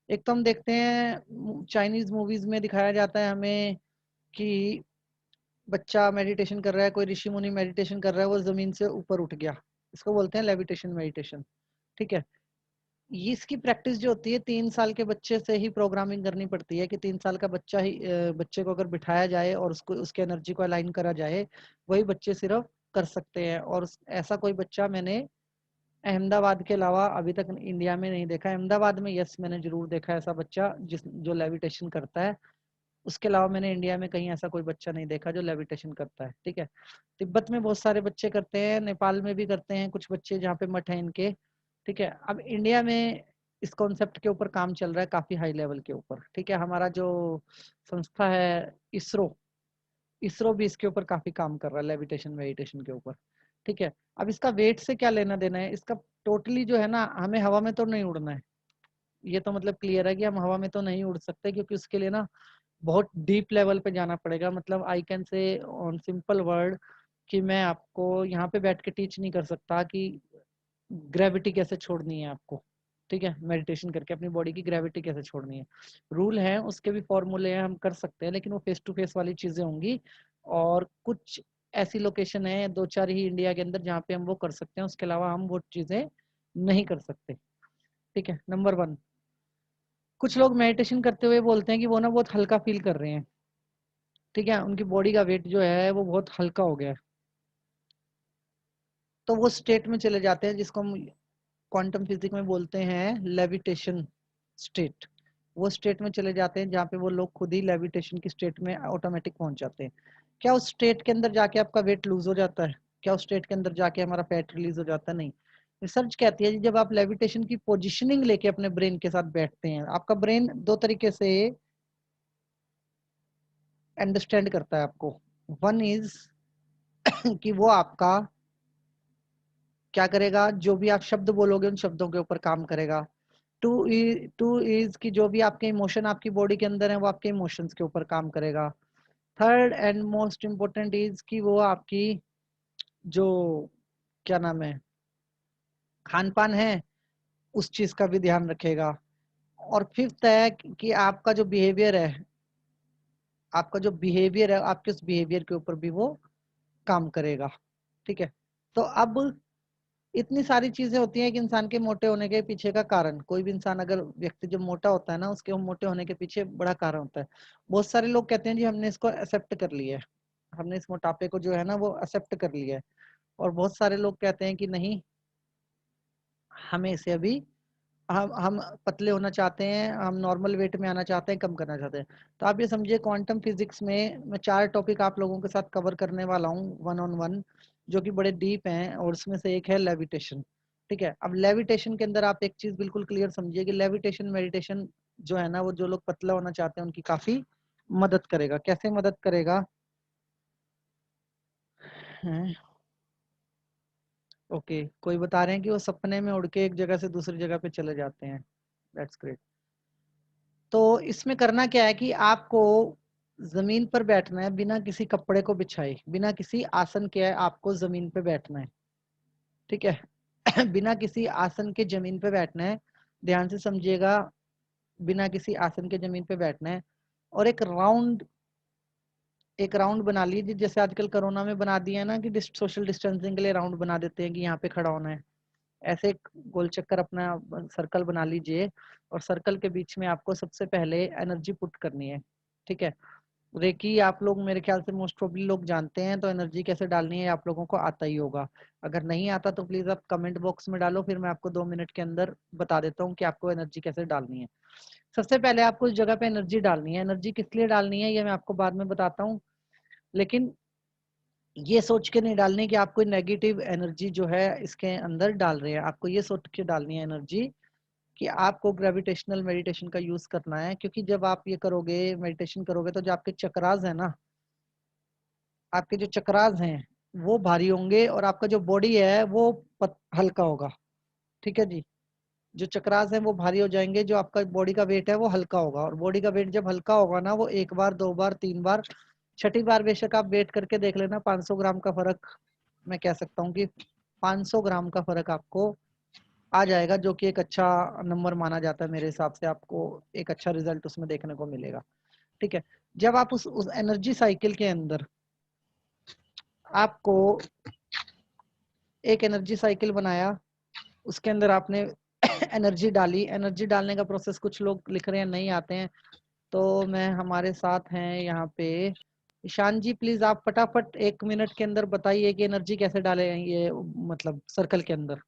एक तो हम देखते हैं चाइनीज मूवीज में दिखाया जाता है हमें कि बच्चा मेडिटेशन कर रहा है, कोई ऋषि मुनि मेडिटेशन कर रहा है, वो जमीन से ऊपर उठ गया, इसको बोलते हैं लेविटेशन मेडिटेशन। ठीक है, ये इसकी प्रैक्टिस जो होती है 3 साल के बच्चे से ही प्रोग्रामिंग करनी पड़ती है कि 3 साल का बच्चा ही बच्चे को अगर बिठाया जाए और उसको उसके एनर्जी को अलाइन करा जाए, वही बच्चे सिर्फ कर सकते हैं। और ऐसा कोई बच्चा मैंने अहमदाबाद के अलावा अभी तक इंडिया में नहीं देखा। अहमदाबाद में यस मैंने जरूर देखा ऐसा बच्चा जो लेविटेशन करता है, उसके अलावा मैंने इंडिया में कहीं ऐसा कोई बच्चा नहीं देखा जो लेविटेशन करता है। ठीक है, तिब्बत में बहुत सारे बच्चे करते हैं, नेपाल में भी करते हैं कुछ बच्चे जहाँ पे मठ है इनके। ठीक है, अब इंडिया में इस कॉन्सेप्ट के ऊपर काम चल रहा है काफी हाई लेवल के ऊपर। ठीक है, हमारा जो संस्था है इसरो, इसरो भी इसके ऊपर काफी काम कर रहा है लेविटेशन मेडिटेशन के ऊपर। ठीक है, अब इसका वेट से क्या लेना देना है, इसका टोटली जो है ना, हमें हवा में तो नहीं उड़ना है, ये तो मतलब क्लियर है कि हम हवा में तो नहीं उड़ सकते, क्योंकि उसके लिए ना बहुत डीप लेवल पे जाना पड़ेगा। मतलब I can say on simple word कि मैं आपको यहाँ पे बैठ के टीच नहीं कर सकता कि ग्रेविटी कैसे छोड़नी है आपको। ठीक है, मेडिटेशन करके अपनी बॉडी की ग्रेविटी कैसे छोड़नी है, रूल है उसके भी फॉर्मूले हैं, हम कर सकते हैं, लेकिन वो फेस टू फेस वाली चीजें होंगी। और कुछ ऐसी लोकेशन है 2-4 ही इंडिया के अंदर जहाँ पे हम वो कर सकते हैं, उसके अलावा हम वो चीजें नहीं कर सकते। ठीक है, नंबर 1, कुछ लोग मेडिटेशन करते हुए बोलते हैं कि वो ना बहुत हल्का फील कर रहे हैं। ठीक है, उनकी बॉडी का वेट जो है वो बहुत हल्का हो गया है, तो वो स्टेट में चले जाते हैं जिसको हम क्वांटम फिजिक्स में बोलते हैं लेविटेशन स्टेट। वो स्टेट में चले जाते हैं जहाँ पे वो लोग खुद ही लेविटेशन की स्टेट में ऑटोमेटिक पहुंच जाते हैं। क्या उस स्टेट के अंदर जाके आपका वेट लूज हो जाता है? क्या उस स्टेट के अंदर जाके हमारा फैट रिलीज हो जाता है? नहीं। रिसर्च कहती है कि जब आप लेविटेशन की पोजिशनिंग लेके अपने ब्रेन के साथ बैठते हैं, आपका ब्रेन 2 तरीके से अंडरस्टैंड करता है आपको। 1 इज कि वो आपका क्या करेगा, जो भी आप शब्द बोलोगे उन शब्दों के ऊपर काम करेगा। टू इज कि जो भी आपके इमोशन आपकी बॉडी के अंदर है वो आपके इमोशंस के ऊपर काम करेगा। Third and most important is कि वो आपकी जो क्या नाम है खान पान है उस चीज का भी ध्यान रखेगा। और फिफ्थ है कि आपका जो बिहेवियर है, आपका जो बिहेवियर है आपके उस बिहेवियर के ऊपर भी वो काम करेगा। ठीक है, तो अब इतनी सारी चीजें होती हैं कि इंसान के मोटे होने के पीछे का कारण, कोई भी इंसान अगर व्यक्ति जो मोटा होता है ना, उसके मोटे होने के पीछे बड़ा कारण होता है। बहुत सारे लोग कहते हैं जी हमने इसको एक्सेप्ट कर लिया है, हमने इस मोटापे को जो है ना वो एक्सेप्ट कर लिया है। और बहुत सारे लोग कहते हैं कि नहीं, हमें इसे अभी हम पतले होना चाहते हैं, हम नॉर्मल वेट में आना चाहते हैं, कम करना चाहते हैं। तो आप ये समझिए क्वांटम फिजिक्स में मैं 4 टॉपिक आप लोगों के साथ कवर करने वाला हूँ 1-on-1, जो कि बड़े डीप हैं, और उसमें से एक है लेविटेशन। ठीक है, अब लेविटेशन के अंदर आप एक चीज बिल्कुल क्लियर समझिए कि लेविटेशन मेडिटेशन जो है ना, वो जो लोग पतला होना चाहते हैं उनकी काफी मदद करेगा। कैसे मदद करेगा? ओके, कोई बता रहे हैं कि वो सपने में उड़ के एक जगह से दूसरी जगह पे चले जाते हैं। That's great. तो इसमें करना क्या है कि आपको जमीन पर बैठना है, बिना किसी कपड़े को बिछाए, बिना किसी आसन के आपको जमीन पे बैठना है। ठीक है बिना किसी आसन के जमीन पे बैठना है, ध्यान से समझिएगा, बिना किसी आसन के जमीन पे बैठना है। और एक राउंड बना लीजिए, जैसे आजकल कोरोना में बना दिया है ना कि सोशल डिस्टेंसिंग के लिए राउंड बना देते हैं कि यहाँ पे खड़ा होना है। ऐसे एक गोल चक्कर अपना सर्कल बना लीजिए, और सर्कल के बीच में आपको सबसे पहले एनर्जी पुट करनी है। ठीक है, रेकी आप लोग मेरे ख्याल से मोस्ट प्रोबेबली लोग जानते हैं, तो एनर्जी कैसे डालनी है आप लोगों को आता ही होगा। अगर नहीं आता तो प्लीज आप कमेंट बॉक्स में डालो, फिर मैं आपको 2 मिनट के अंदर बता देता हूँ कि आपको एनर्जी कैसे डालनी है। सबसे पहले आपको उस जगह पे एनर्जी डालनी है। एनर्जी किस लिए डालनी है ये मैं आपको बाद में बताता हूँ, लेकिन ये सोच के नहीं डालनी कि आप कोई नेगेटिव एनर्जी जो है इसके अंदर डाल रहे हैं। आपको ये सोच के डालनी है एनर्जी कि आपको ग्रेविटेशनल मेडिटेशन का यूज करना है, क्योंकि जब आप ये करोगे, मेडिटेशन करोगे, तो जो आपके चक्रास है ना, आपके जो चक्रास हैं वो भारी होंगे, और आपका जो बॉडी है वो हल्का होगा। ठीक है जी, जो चक्रास हैं वो भारी हो जाएंगे, जो आपका बॉडी का वेट है वो हल्का होगा। और बॉडी का वेट जब हल्का होगा ना, वो 1 बार 2 बार 3 बार, छठी बार बेशक आप वेट करके देख लेना, 500 ग्राम का फर्क मैं कह सकता हूँ कि 500 ग्राम का फर्क आपको आ जाएगा, जो कि एक अच्छा नंबर माना जाता है मेरे हिसाब से। आपको एक अच्छा रिजल्ट उसमें देखने को मिलेगा। ठीक है, जब आप उस एनर्जी साइकिल के अंदर आपको एक एनर्जी साइकिल बनाया, उसके अंदर आपने एनर्जी डाली। एनर्जी डालने का प्रोसेस कुछ लोग लिख रहे हैं नहीं आते हैं, तो मैं हमारे साथ हैं यहाँ पे ईशान जी, प्लीज आप फटाफट 1 मिनट के अंदर बताइए कि एनर्जी कैसे डाले ये मतलब सर्कल के अंदर,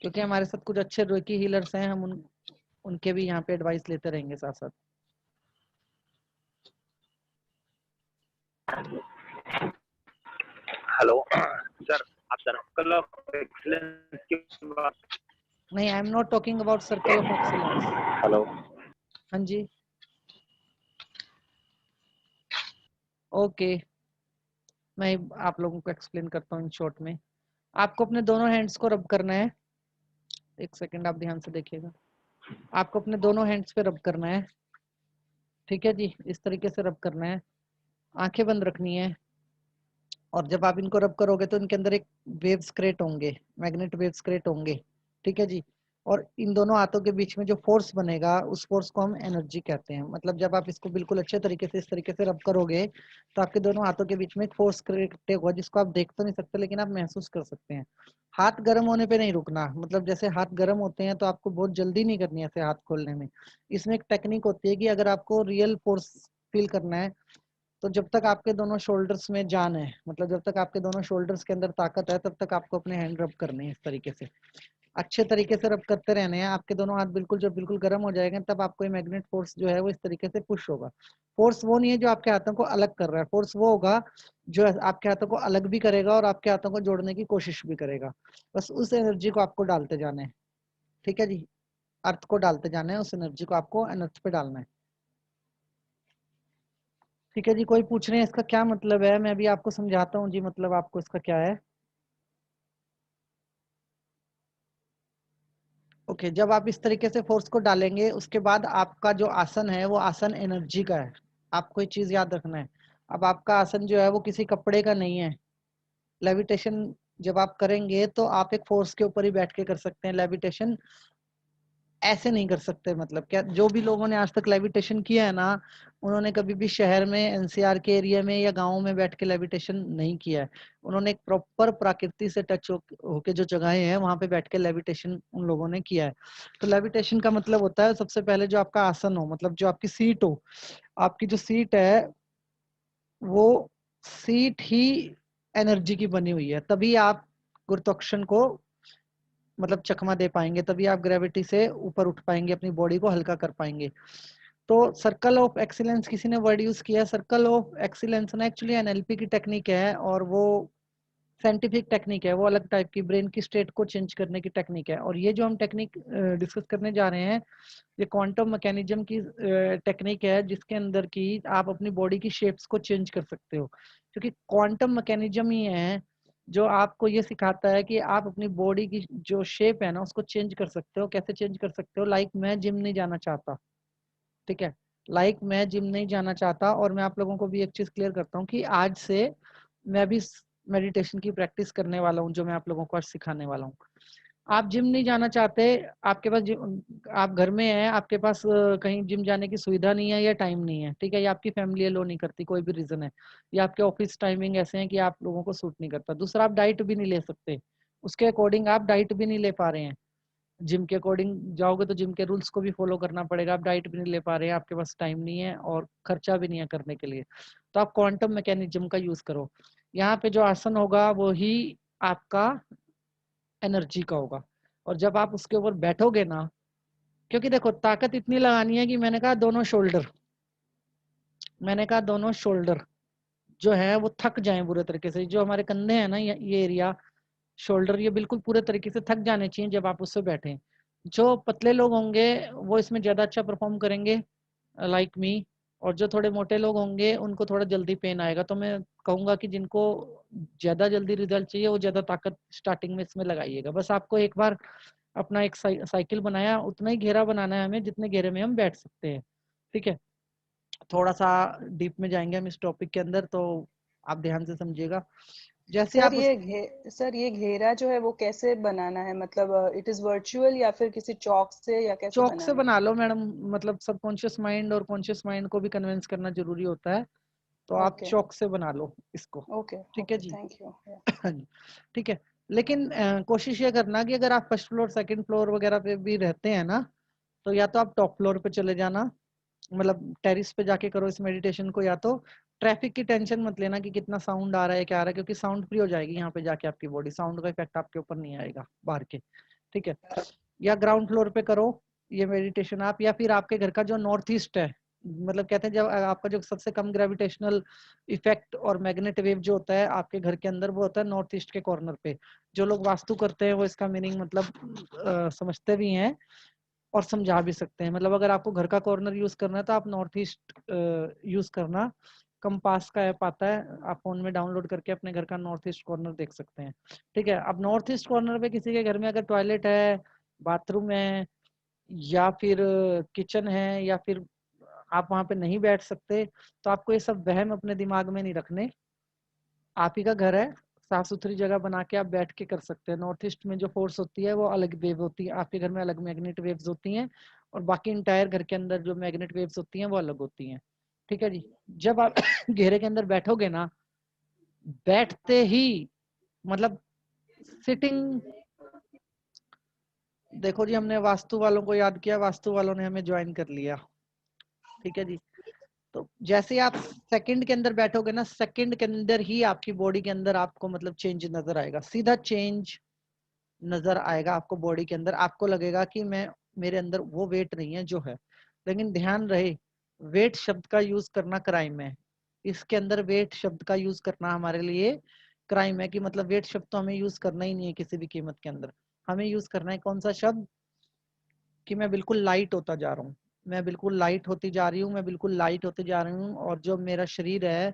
क्योंकि हमारे साथ कुछ अच्छे रेकी हीलर्स हैं, हम उनके भी यहाँ पे एडवाइस लेते रहेंगे साथ साथ। हेलो सर, आप सर्कल ऑफ एक्सीलेंस की बात। नहीं, I am not talking about circle of excellence. Hello, हाँ जी, ओके, मैं आप लोगों को एक्सप्लेन करता हूँ इन शॉर्ट में। आपको अपने दोनों हैंड्स को रब करना है। एक सेकंड, आप ध्यान से देखिएगा। आपको अपने दोनों हैंड्स पे रब करना है, ठीक है जी, इस तरीके से रब करना है। आंखें बंद रखनी है, और जब आप इनको रब करोगे तो इनके अंदर एक वेव्स क्रिएट होंगे, मैग्नेट वेव्स क्रिएट होंगे, ठीक है जी। और इन दोनों हाथों के बीच में जो फोर्स बनेगा, उस फोर्स को हम एनर्जी कहते हैं। मतलब जब आप इसको बिल्कुल अच्छे तरीके से इस तरीके से रब करोगे, तो आपके दोनों हाथों के बीच में एक फोर्स क्रिएट होगा, जिसको आप देख तो नहीं सकते, लेकिन आप महसूस कर सकते हैं। हाथ गर्म होने पे नहीं रुकना, मतलब जैसे हाथ गर्म होते हैं तो आपको बहुत जल्दी नहीं करनी है ऐसे हाथ खोलने में। इसमें एक टेक्निक होती है कि अगर आपको रियल फोर्स फील करना है, तो जब तक आपके दोनों शोल्डर्स में जान है, मतलब जब तक आपके दोनों शोल्डर्स के अंदर ताकत है, तब तक आपको अपने हैंड रब करने हैं इस तरीके से, अच्छे तरीके से रब करते रहने हैं। आपके दोनों हाथ बिल्कुल जब बिल्कुल गर्म हो जाएंगे, तब आपको ये मैग्नेट फोर्स जो है वो इस तरीके से पुश होगा। फोर्स वो नहीं है जो आपके हाथों को अलग कर रहा है, फोर्स वो होगा जो आपके हाथों को अलग भी करेगा और आपके हाथों को जोड़ने की कोशिश भी करेगा। बस उस एनर्जी को आपको डालते जाना है, ठीक है जी, अर्थ को डालते जाना है, उस एनर्जी को आपको अर्थ पे डालना है। ठीक है जी, कोई पूछ रहे हैं इसका क्या मतलब है? मैं अभी आपको समझाता हूँ जी, मतलब आपको इसका क्या है। ओके, जब आप इस तरीके से फोर्स को डालेंगे, उसके बाद आपका जो आसन है वो आसन एनर्जी का है। आपको एक चीज याद रखना है, अब आपका आसन जो है वो किसी कपड़े का नहीं है। लेविटेशन जब आप करेंगे तो आप एक फोर्स के ऊपर ही बैठ के कर सकते हैं। लेविटेशन ऐसे नहीं कर सकते, मतलब क्या, जो भी लोगों ने आज तक लेविटेशन किया है ना, उन्होंने कभी भी शहर में एनसीआर के एरिया में या गाँव में बैठ के लेविटेशन नहीं किया है। उन्होंने एक प्रॉपर प्रकृति से टच होके जो जगहें हैं वहां पे बैठ के लेविटेशन उन लोगों ने किया है। तो लेविटेशन का मतलब होता है सबसे पहले जो आपका आसन हो, मतलब जो आपकी सीट हो, आपकी जो सीट है वो सीट ही एनर्जी की बनी हुई है, तभी आप गुरुत्वाकर्षण को मतलब चकमा दे पाएंगे, तभी आप ग्रेविटी से ऊपर उठ पाएंगे, अपनी बॉडी को हल्का कर पाएंगे। तो सर्कल ऑफ एक्सीलेंस किसी ने वर्ड यूज किया। सर्कल ऑफ एक्सीलेंस ना एक्चुअली एनएलपी की टेक्निक है, और वो साइंटिफिक टेक्निक है, वो अलग टाइप की ब्रेन की स्टेट को चेंज करने की टेक्निक है। और ये जो हम टेक्निक डिस्कस करने जा रहे हैं, ये क्वांटम मैकेनिज्म की टेक्निक है, जिसके अंदर की आप अपनी बॉडी की शेप्स को चेंज कर सकते हो। क्योंकि क्वांटम मैकेनिज्म ही है जो आपको ये सिखाता है कि आप अपनी बॉडी की जो शेप है ना, उसको चेंज कर सकते हो। कैसे चेंज कर सकते हो? लाइक मैं जिम नहीं जाना चाहता, ठीक है, लाइक मैं जिम नहीं जाना चाहता, और मैं आप लोगों को भी एक चीज क्लियर करता हूँ कि आज से मैं भी मेडिटेशन की प्रैक्टिस करने वाला हूँ, जो मैं आप लोगों को आज सिखाने वाला हूँ। आप जिम नहीं जाना चाहते, आपके पास आप घर में हैं, आपके पास कहीं जिम जाने की सुविधा नहीं है या टाइम नहीं है, ठीक है, या आपकी फैमिली अलो नहीं करती, कोई भी रीजन है, या आपके ऑफिस टाइमिंग ऐसे हैं कि आप लोगों को सूट नहीं करता। दूसरा, आप डाइट भी नहीं ले सकते, उसके अकॉर्डिंग आप डाइट भी नहीं ले पा रहे हैं। जिम के अकॉर्डिंग जाओगे तो जिम के रूल्स को भी फॉलो करना पड़ेगा, आप डाइट भी नहीं ले पा रहे हैं, आपके पास टाइम नहीं है और खर्चा भी नहीं है करने के लिए, तो आप क्वांटम मैकेनिज्म का यूज करो। यहाँ पे जो आसन होगा वो ही आपका एनर्जी का होगा, और जब आप उसके ऊपर बैठोगे ना, क्योंकि देखो ताकत इतनी लगानी है कि मैंने कहा दोनों शोल्डर जो है वो थक जाएं बुरे तरीके से। जो हमारे कंधे हैं ना, ये एरिया शोल्डर, ये बिल्कुल पूरे तरीके से थक जाने चाहिए जब आप उससे बैठे। जो पतले लोग होंगे वो इसमें ज्यादा अच्छा परफॉर्म करेंगे, लाइक मी, और जो थोड़े मोटे लोग होंगे उनको थोड़ा जल्दी पेन आएगा। तो मैं कहूंगा कि जिनको ज्यादा जल्दी रिजल्ट चाहिए वो ज्यादा ताकत स्टार्टिंग में इसमें लगाइएगा। बस आपको एक बार अपना एक साइकिल बनाया, उतना ही घेरा बनाना है हमें जितने घेरे में हम बैठ सकते हैं, ठीक है। थोड़ा सा डीप में जाएंगे हम इस टॉपिक के अंदर, तो आप ध्यान से समझिएगा। जैसे आप सर ये घेरा जो है वो कैसे बनाना है, मतलब इट इज वर्चुअल या फिर किसी चौक से, या कैसे चौक से बनाना बना लो मैडम, मतलब सबकॉन्शियस माइंड और कॉन्शियस माइंड को भी कन्विंस करना जरूरी होता है, तो है? आप ओके चौक से बना लो इसको। ओके ठीक है ओके, जी। Thank you. हाँ जी, ठीक है। लेकिन कोशिश ये करना कि अगर आप फर्स्ट फ्लोर सेकंड फ्लोर वगैरह पे भी रहते हैं ना, तो या तो आप टॉप फ्लोर पे चले जाना, मतलब टेरिस पे जाके करो इस मेडिटेशन को, या तो ट्रैफिक की टेंशन मत लेना कि कितना साउंड आ रहा है क्या आ रहा है, क्योंकि साउंड फ्री हो जाएगी यहाँ पे जाके, आपकी बॉडी साउंड का इफेक्ट आपके ऊपर नहीं आएगा बाहर के। ठीक है, या ग्राउंड फ्लोर पे करो ये मेडिटेशन आप, या फिर आपके घर का जो नॉर्थ ईस्ट है, मतलब कहते हैं जब आपका जो सबसे कम ग्रेविटेशनल इफेक्ट और मैग्नेट वेव जो होता है आपके घर के अंदर, वो होता है नॉर्थ ईस्ट के कॉर्नर पे। जो लोग वास्तु करते हैं वो इसका मीनिंग मतलब समझते भी हैं और समझा भी सकते हैं। मतलब अगर आपको घर का कॉर्नर यूज करना है तो आप नॉर्थ ईस्ट यूज करना। कंपास का ऐप आता है, आप फोन में डाउनलोड करके अपने घर का नॉर्थ ईस्ट कॉर्नर देख सकते हैं। ठीक है, अब नॉर्थ ईस्ट कॉर्नर पे किसी के घर में अगर टॉयलेट है, बाथरूम है, या फिर किचन है, या फिर आप वहां पे नहीं बैठ सकते, तो आपको ये सब वहम अपने दिमाग में नहीं रखने। आप ही का घर है, साफ सुथरी जगह बना के आप बैठ के कर सकते हैं। नॉर्थ ईस्ट में जो फोर्स होती है वो अलग वेव होती है, आपके घर में अलग मैग्नेट वेव्स होती हैं, और बाकी इंटायर घर के अंदर जो मैग्नेट वेव्स होती हैं वो अलग होती हैं। ठीक है जी। जब आप घेरे के अंदर बैठोगे ना, बैठते ही मतलब सिटिंग, देखो जी हमने वास्तु वालों को याद किया, वास्तु वालों ने हमें ज्वाइन कर लिया। ठीक है जी। तो जैसे ही आप सेकंड के अंदर बैठोगे ना, सेकंड के अंदर ही आपकी बॉडी के अंदर आपको मतलब चेंज नजर आएगा, सीधा चेंज नजर आएगा आपको बॉडी के अंदर। आपको लगेगा कि मैं, मेरे अंदर वो वेट नहीं है जो है। लेकिन ध्यान रहे, वेट शब्द का यूज करना क्राइम है। इसके अंदर वेट शब्द का यूज करना हमारे लिए क्राइम है, कि मतलब वेट शब्द तो हमें यूज करना ही नहीं है किसी भी कीमत के अंदर। हमें यूज करना है कौन सा शब्द, कि मैं बिल्कुल लाइट होता जा रहा हूँ, मैं बिल्कुल लाइट होती जा रही हूँ, मैं बिल्कुल लाइट होती जा रही हूँ, और जो मेरा शरीर है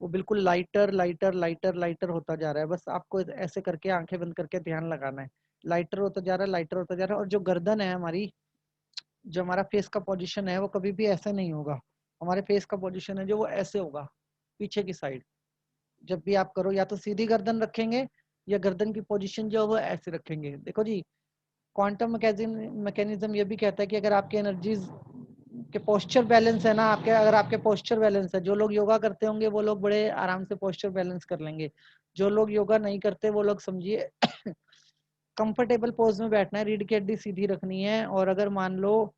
वो बिल्कुल लाइटर लाइटर लाइटर लाइटर होता जा रहा है। बस आपको ऐसे करके आंखें बंद करके ध्यान लगाना है, लाइटर होता जा रहा है, लाइटर होता जा रहा है। और जो गर्दन है हमारी, जो हमारा फेस का पोजीशन है, वो कभी भी ऐसा नहीं होगा। हमारे फेस का पोजीशन है जो वो ऐसे होगा, पीछे की साइड। जब भी आप करो, या तो सीधी गर्दन रखेंगे, या गर्दन की पोजीशन जो है वो ऐसे रखेंगे। देखो जी, क्वांटम मैकेनिज्म ये भी कहता है कि अगर आपके एनर्जीज के पोस्चर बैलेंस है ना, आपके अगर आपके पोस्चर बैलेंस है, जो लोग योगा करते होंगे वो लोग बड़े आराम से पोस्चर बैलेंस कर लेंगे। जो लोग योगा नहीं करते वो लोग समझिए कंफर्टेबल पोज में बैठना है, रीढ़ की हड्डी सीधी रखनी है। और अगर मान लो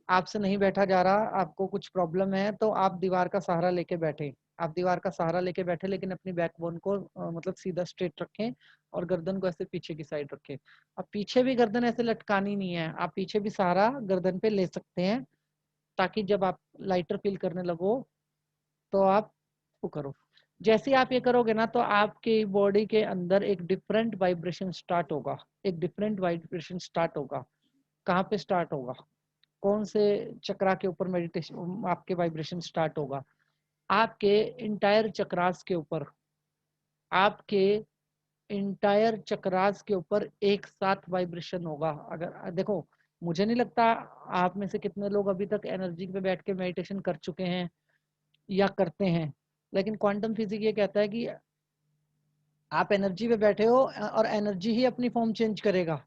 आपसे नहीं बैठा जा रहा, आपको कुछ प्रॉब्लम है, तो आप दीवार का सहारा लेके बैठे। आप दीवार का सहारा लेके बैठे, लेकिन अपनी बैकबोन को मतलब सीधा स्ट्रेट रखें, और गर्दन को ऐसे पीछे की साइड रखें। अब पीछे भी गर्दन ऐसे लटकानी नहीं है, आप पीछे भी सहारा गर्दन पे ले सकते हैं, ताकि जब आप लाइटर फील करने लगो तो आप वो करो। जैसे आप ये करोगे ना, तो आपकी बॉडी के अंदर एक डिफरेंट वाइब्रेशन स्टार्ट होगा, एक डिफरेंट वाइब्रेशन स्टार्ट होगा। कहाँ पे स्टार्ट होगा, कौन से चक्रा के ऊपर मेडिटेशन आपके वाइब्रेशन स्टार्ट होगा? आपके इंटायर चक्रास के ऊपर, आपके इंटायर चक्रास के ऊपर एक साथ वाइब्रेशन होगा। अगर देखो, मुझे नहीं लगता आप में से कितने लोग अभी तक एनर्जी पे बैठ के मेडिटेशन कर चुके हैं या करते हैं, लेकिन क्वांटम फिजिक्स ये कहता है कि आप एनर्जी पे बैठे हो, और एनर्जी ही अपनी फॉर्म चेंज करेगा,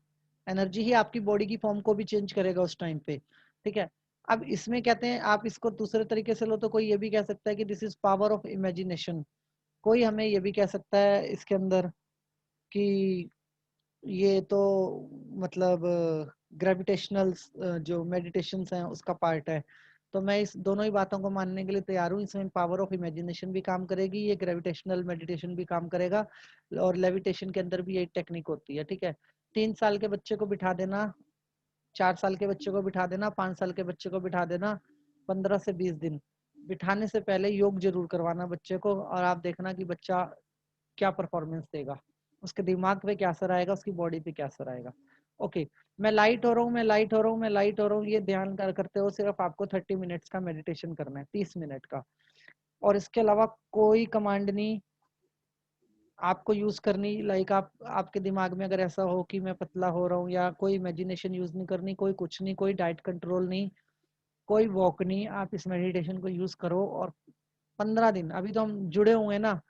एनर्जी ही आपकी बॉडी की फॉर्म को भी चेंज करेगा उस टाइम पे। ठीक है, अब इसमें कहते हैं, आप इसको दूसरे तरीके से लो तो कोई ये भी कह सकता है कि this is power of imagination. कोई हमें ये भी कह सकता है इसके अंदर कि ये तो मतलब ग्रेविटेशनल जो मेडिटेशंस हैं उसका पार्ट है। तो मैं इस दोनों ही बातों को मानने के लिए तैयार हूँ। इसमें पावर ऑफ इमेजिनेशन भी काम करेगी, ये ग्रेविटेशनल मेडिटेशन भी काम करेगा, और लेविटेशन के अंदर भी यही टेक्निक होती है। ठीक है, 3 साल के बच्चे को बिठा देना, 4 साल के बच्चे को बिठा देना, 5 साल के बच्चे को बिठा देना, 15 से 20 दिन बिठाने से पहले योग जरूर करवाना बच्चे को, और आप देखना कि बच्चा क्या परफॉर्मेंस देगा, उसके दिमाग पे क्या असर आएगा, उसकी बॉडी पे क्या असर आएगा। ओके, मैं लाइट हो रहा हूँ, मैं लाइट हो रहा हूँ, मैं लाइट हो रहा हूँ, ये ध्यान करते हो सिर्फ आपको 30 मिनट्स का मेडिटेशन करना है, 30 मिनट का। और इसके अलावा कोई कमांड नहीं आपको यूज करनी। लाइक आप, आपके दिमाग में अगर ऐसा हो कि मैं पतला हो रहा हूँ, या कोई इमेजिनेशन यूज नहीं करनी, कोई कुछ नहीं, कोई डाइट कंट्रोल नहीं, कोई वॉक नहीं, आप इस मेडिटेशन को यूज करो। और 15 दिन, अभी तो हम जुड़े हुए हैं ना,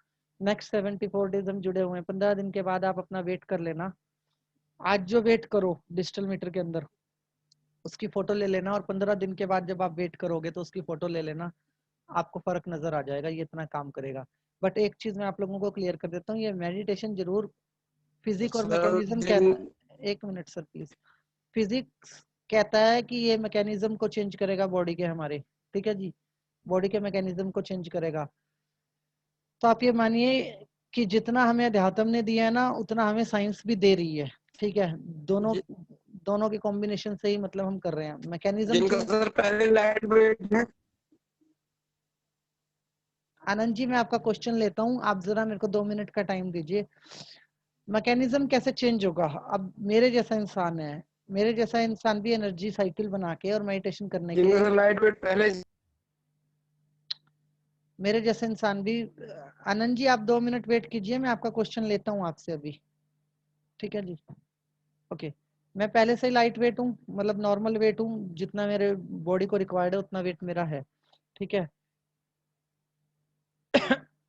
नेक्स्ट 74 डेज हम जुड़े हुए हैं। 15 दिन के बाद आप अपना वेट कर लेना। आज जो वेट करो डिजिटल मीटर के अंदर उसकी फोटो ले लेना, और 15 दिन के बाद जब आप वेट करोगे तो उसकी फोटो ले लेना, आपको फर्क नजर आ जाएगा, ये इतना काम करेगा। बट एक चीज मैं आप लोगों को क्लियर कर देता हूँ, ये मेडिटेशन जरूर फिजिक और मैकेनिज्म कहता, एक मिनट सर प्लीज, फिजिक्स कहता है कि ये मैकेनिज्म को चेंज करेगा बॉडी के हमारे, ठीक है जी, बॉडी के मैकेनिज्म को चेंज करेगा। तो आप ये मानिए कि जितना हमें अध्यात्म ने दिया है ना उतना हमें साइंस भी दे रही है, ठीक है, दोनों के कॉम्बिनेशन से ही मतलब हम कर रहे हैं मैकेनिज्म। जिनका सर पहले लाइट वेट है। आनंद जी मैं आपका क्वेश्चन लेता हूँ, आप जरा मेरे को 2 मिनट का टाइम दीजिए। मैकेनिज्म कैसे चेंज होगा? अब मेरे जैसा इंसान है, मेरे जैसा इंसान भी एनर्जी साइकिल बना के और मेडिटेशन करने के, जिनका सर लाइट वेट पहले, मेरे जैसे इंसान भी, आनंद जी आप 2 मिनट वेट कीजिए, मैं आपका क्वेश्चन लेता हूँ आपसे अभी, ठीक है जी। ओके, मैं पहले से ही लाइट वेट हूँ, मतलब नॉर्मल वेट हूँ, जितना मेरे बॉडी को रिक्वायर्ड है उतना वेट मेरा है, ठीक है।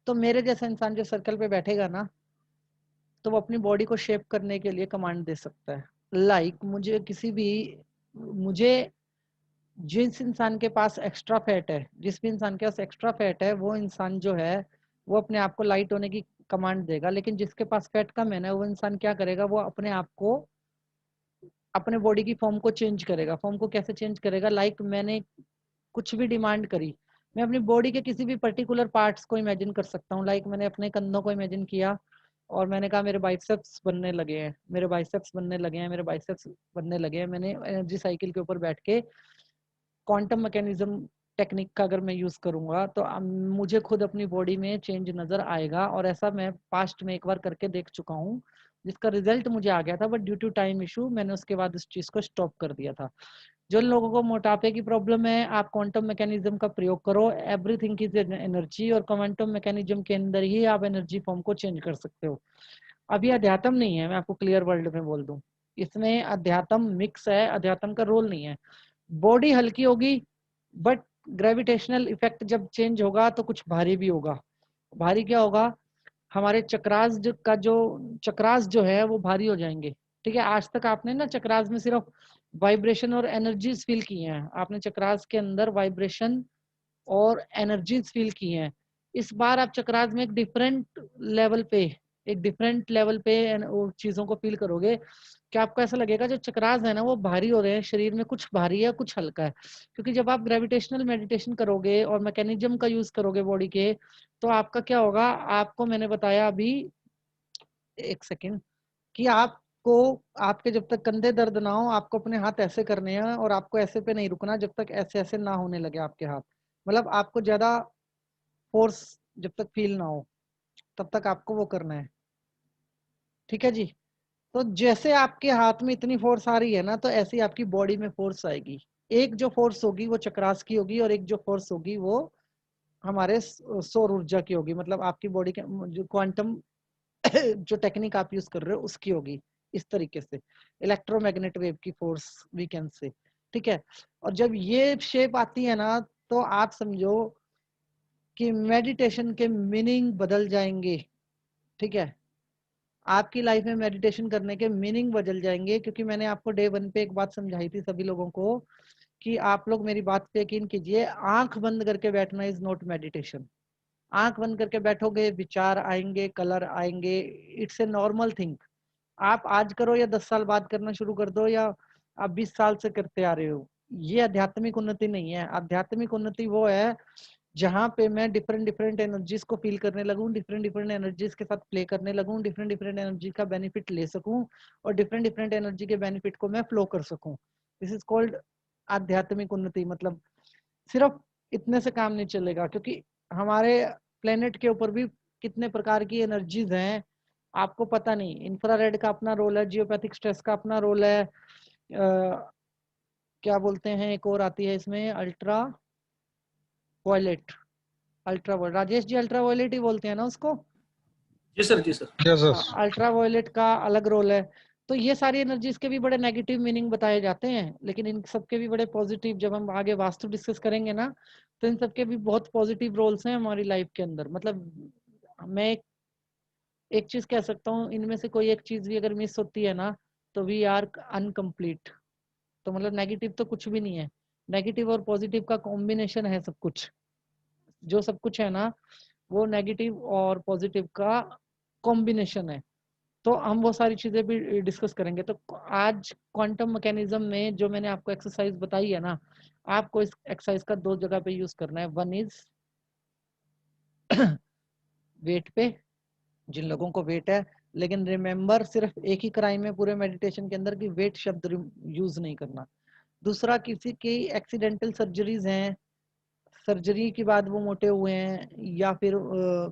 तो मेरे जैसा इंसान जो सर्कल पे बैठेगा ना, तो वो अपनी बॉडी को शेप करने के लिए कमांड दे सकता है। लाइक मुझे जिस इंसान के पास एक्स्ट्रा फैट है, जिस भी इंसान के पास एक्स्ट्रा फैट है, वो इंसान जो है वो अपने आप को लाइट होने की कमांड देगा। लेकिन जिसके पास फैट कम है ना, वो इंसान क्या करेगा, वो अपने आप को, अपने बॉडी की फॉर्म को चेंज करेगा। फॉर्म को कैसे चेंज करेगा? लाइक मैंने कुछ भी डिमांड करी, मैं अपनी बॉडी के किसी भी पर्टिकुलर पार्ट्स को इमेजिन कर सकता हूँ। लाइक मैंने अपने कंधों को इमेजिन किया और मैंने कहा मेरे बाइसेप्स बनने लगे हैं, मेरे बाइसेप्स बनने लगे हैं, मेरे बाइसेप्स बनने लगे हैं। मैंने एनर्जी साइकिल के ऊपर बैठ के क्वांटम मैकेनिज्म टेक्निक का अगर मैं यूज करूंगा तो मुझे खुद अपनी बॉडी में चेंज नजर आएगा। और ऐसा मैं पास्ट में एक बार करके देख चुका हूँ, जिसका रिजल्ट मुझे आ गया था, but due to time issue मैंने उसके बाद इस चीज को स्टॉप कर दिया था। जो लोगों को मोटापे की प्रॉब्लम है, आप क्वांटम मैकेनिज्म का प्रयोग करो। एवरीथिंग इज एनर्जी, और क्वांटम मैकेनिज्म के अंदर ही आप एनर्जी फॉर्म को चेंज कर सकते हो। अब ये अध्यात्म नहीं है, मैं आपको क्लियर वर्ल्ड में बोल दूं, इसमें अध्यात्म मिक्स है, अध्यात्म का रोल नहीं है। बॉडी हल्की होगी, बट ग्रेविटेशनल इफेक्ट जब चेंज होगा तो कुछ भारी भी होगा। भारी क्या होगा? हमारे चक्रास जो है वो भारी हो जाएंगे, ठीक है। आज तक आपने ना चक्रास में सिर्फ वाइब्रेशन और एनर्जीज फील की हैं, आपने चक्रास के अंदर वाइब्रेशन और एनर्जीज फील की हैं। इस बार आप चक्रास में एक डिफरेंट लेवल पे चीजों को फील करोगे कि आपको ऐसा लगेगा जो चक्रास है ना वो भारी हो रहे हैं, शरीर में कुछ भारी है कुछ हल्का है। क्योंकि जब आप ग्रेविटेशनल मेडिटेशन करोगे और मैकेनिज्म का यूज करोगे बॉडी के, तो आपका क्या होगा, आपको मैंने बताया अभी, एक सेकेंड, कि आपको, आपके जब तक कंधे दर्द ना हो, आपको अपने हाथ ऐसे करने हैं और आपको ऐसे पे नहीं रुकना जब तक ऐसे ऐसे ना होने लगे आपके हाथ। मतलब आपको ज्यादा फोर्स जब तक फील ना हो तब तक आपको वो करना है, ठीक है जी। तो जैसे आपके हाथ में इतनी फोर्स आ रही है ना, तो ऐसे ही आपकी बॉडी में फोर्स आएगी। एक जो फोर्स होगी वो चक्रास की होगी, और एक जो फोर्स होगी वो हमारे सौर ऊर्जा की होगी, मतलब आपकी बॉडी के जो क्वांटम जो टेक्निक आप यूज कर रहे हो उसकी होगी। इस तरीके से इलेक्ट्रोमैग्नेट वेव की फोर्स वी कैन से, ठीक है। और जब ये शेप आती है ना, तो आप समझो कि मेडिटेशन के मीनिंग बदल जाएंगे, ठीक है। आपकी लाइफ में मेडिटेशन करने के मीनिंग बदल जाएंगे, क्योंकि मैंने आपको डे 1 पे एक बात समझाई थी सभी लोगों को कि आप लोग मेरी बात पे यकीन कीजिए, आंख बंद करके बैठना इज नॉट मेडिटेशन। आंख बंद करके बैठोगे, विचार आएंगे, कलर आएंगे, इट्स ए नॉर्मल थिंग। आप आज करो या 10 साल बाद करना शुरू कर दो, या आप 20 साल से करते आ रहे हो, ये आध्यात्मिक उन्नति नहीं है। आध्यात्मिक उन्नति वो है जहाँ पे मैं डिफरेंट डिफरेंट एनर्जीज को फील करने लगूं, डिफरेंट डिफरेंट एनर्जीज के साथ प्ले करने लगूं, डिफरेंट डिफरेंट एनर्जी का बेनिफिट ले सकूं, और डिफरेंट डिफरेंट एनर्जी के बेनिफिट को मैं फ्लो कर सकूं। दिस इज कॉल्ड आध्यात्मिक उन्नति। मतलब सिर्फ इतने से काम नहीं चलेगा, क्योंकि हमारे प्लेनेट के ऊपर भी कितने प्रकार की एनर्जीज हैं आपको पता नहीं। इंफ्रारेड का अपना रोल है, जियोपैथिक स्ट्रेस का अपना रोल है, क्या बोलते हैं, एक और आती है इसमें, ultra violet. Rajesh ji ultra violet ही बोलते हैं ना उसको? जी सर, जी सर। यस अल्ट्रा वायलेट का अलग रोल है। तो ये सारी एनर्जीज के भी बड़े नेगेटिव मीनिंग बताए जाते हैं, लेकिन इन सबके भी बड़े पॉजिटिव, जब हम आगे वास्तु डिस्कस करेंगे ना, तो इन सबके भी बहुत पॉजिटिव रोल्स हैं हमारी लाइफ के अंदर। मतलब मैं एक एक चीज कह सकता हूँ, इनमें से कोई एक चीज भी अगर मिस होती है ना तो वी आर अनकम्प्लीट। तो मतलब नेगेटिव तो कुछ भी नहीं है, नेगेटिव और पॉजिटिव का कॉम्बिनेशन है सब कुछ। जो सब कुछ है ना वो नेगेटिव और पॉजिटिव का कॉम्बिनेशन है। तो हम वो सारी चीजें भी डिस्कस करेंगे। तो आज क्वांटम मैकेनिज्म में जो मैंने आपको एक्सरसाइज बताई है ना, आपको इस एक्सरसाइज का 2 जगह पे यूज करना है। वन इज वेट पे, जिन लोगों को वेट है, लेकिन रिमेंबर सिर्फ एक ही क्राइम है पूरे मेडिटेशन के अंदर कि वेट शब्द यूज नहीं करना। दूसरा, किसी की एक्सीडेंटल सर्जरीज हैं, सर्जरी के बाद वो मोटे हुए हैं या फिर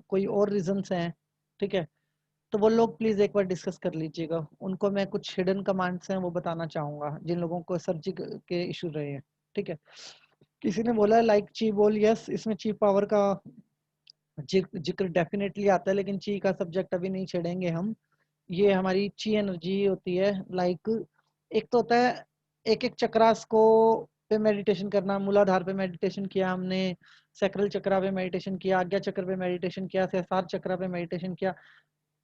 कोई और रीजंस हैं, ठीक है, तो वो लोग प्लीज एक बार डिस्कस कर लीजिएगा। उनको मैं कुछ हिडन कमांड्स हैं वो बताना चाहूंगा जिन लोगों को सर्जरी के इशू रहे हैं, ठीक है। किसी ने बोला लाइक ची बोल, यस इसमें ची पावर का जिक्र डेफिनेटली आता है, लेकिन ची का सब्जेक्ट अभी नहीं छेड़ेंगे हम। ये हमारी ची एनर्जी होती है। लाइक एक तो होता है एक एक चक्रास को पे मेडिटेशन करना। मूलाधार पे मेडिटेशन किया हमने, सैक्रल चक्रा पे मेडिटेशन किया, आज्ञा चक्र पे मेडिटेशन किया, सहस्रार चक्र पे मेडिटेशन किया।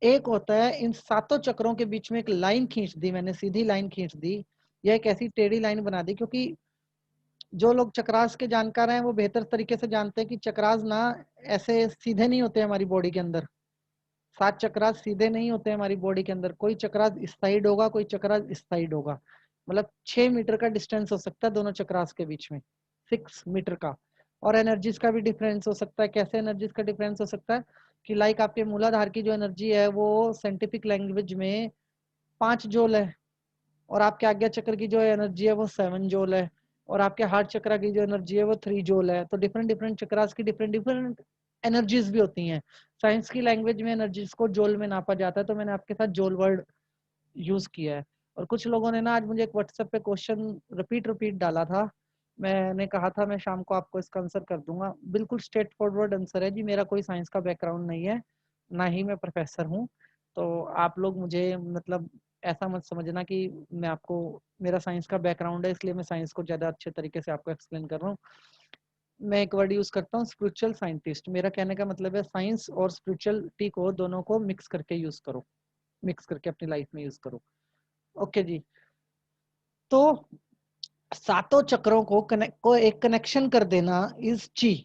एक होता है इन 7 चक्रों के बीच में एक लाइन खींच दी मैंने, सीधी लाइन खींच दी, या एक ऐसी टेढ़ी लाइन बना दी, क्योंकि जो लोग चक्रास के जानकार हैं वो बेहतर तरीके से जानते हैं कि चक्रास ना ऐसे सीधे नहीं होते हमारी बॉडी के अंदर। 7 चक्रास सीधे नहीं होते हमारी बॉडी के अंदर। कोई चक्रास इस साइड होगा, कोई चक्रास इस साइड होगा। मतलब 6 मीटर का डिस्टेंस हो सकता है दोनों चक्रास के बीच में, 6 मीटर का। और एनर्जीज का भी डिफरेंस हो सकता है। कैसे एनर्जीज का डिफरेंस हो सकता है कि लाइक आपके मूलाधार की जो एनर्जी है वो साइंटिफिक लैंग्वेज में 5 जूल है, और आपके आज्ञा चक्र की जो एनर्जी है वो 7 जूल है, और आपके हार्ट चक्र की जो एनर्जी है वो 3 जूल है। तो डिफरेंट डिफरेंट चक्रास की डिफरेंट डिफरेंट एनर्जीज भी होती हैं। साइंस की लैंग्वेज में एनर्जीज को जूल में नापा जाता है, तो मैंने आपके साथ जूल वर्ड यूज किया है। और कुछ लोगों ने ना आज मुझे एक व्हाट्सएप पे क्वेश्चन रिपीट डाला था। मैंने कहा था मैं शाम को आपको इसका आंसर कर दूंगा। बिल्कुल स्ट्रेट फॉरवर्ड आंसर है जी, मेरा कोई साइंस का बैकग्राउंड नहीं है, ना ही मैं प्रोफेसर हूँ। तो आप लोग मुझे मतलब ऐसा मत समझना कि मैं आपको, मेरा साइंस का बैकग्राउंड है इसलिए मैं साइंस को ज़्यादा अच्छे तरीके से आपको एक्सप्लेन कर रहा हूँ। मैं एक वर्ड यूज करता हूँ, स्पिरिचुअल साइंटिस्ट। मेरा कहने का मतलब है साइंस और स्पिरिचुअलिटी को दोनों को मिक्स करके यूज करो, मिक्स करके अपनी लाइफ में यूज करो। ओके जी। तो 7 चक्रों को एक कनेक्शन कर देना इज ची।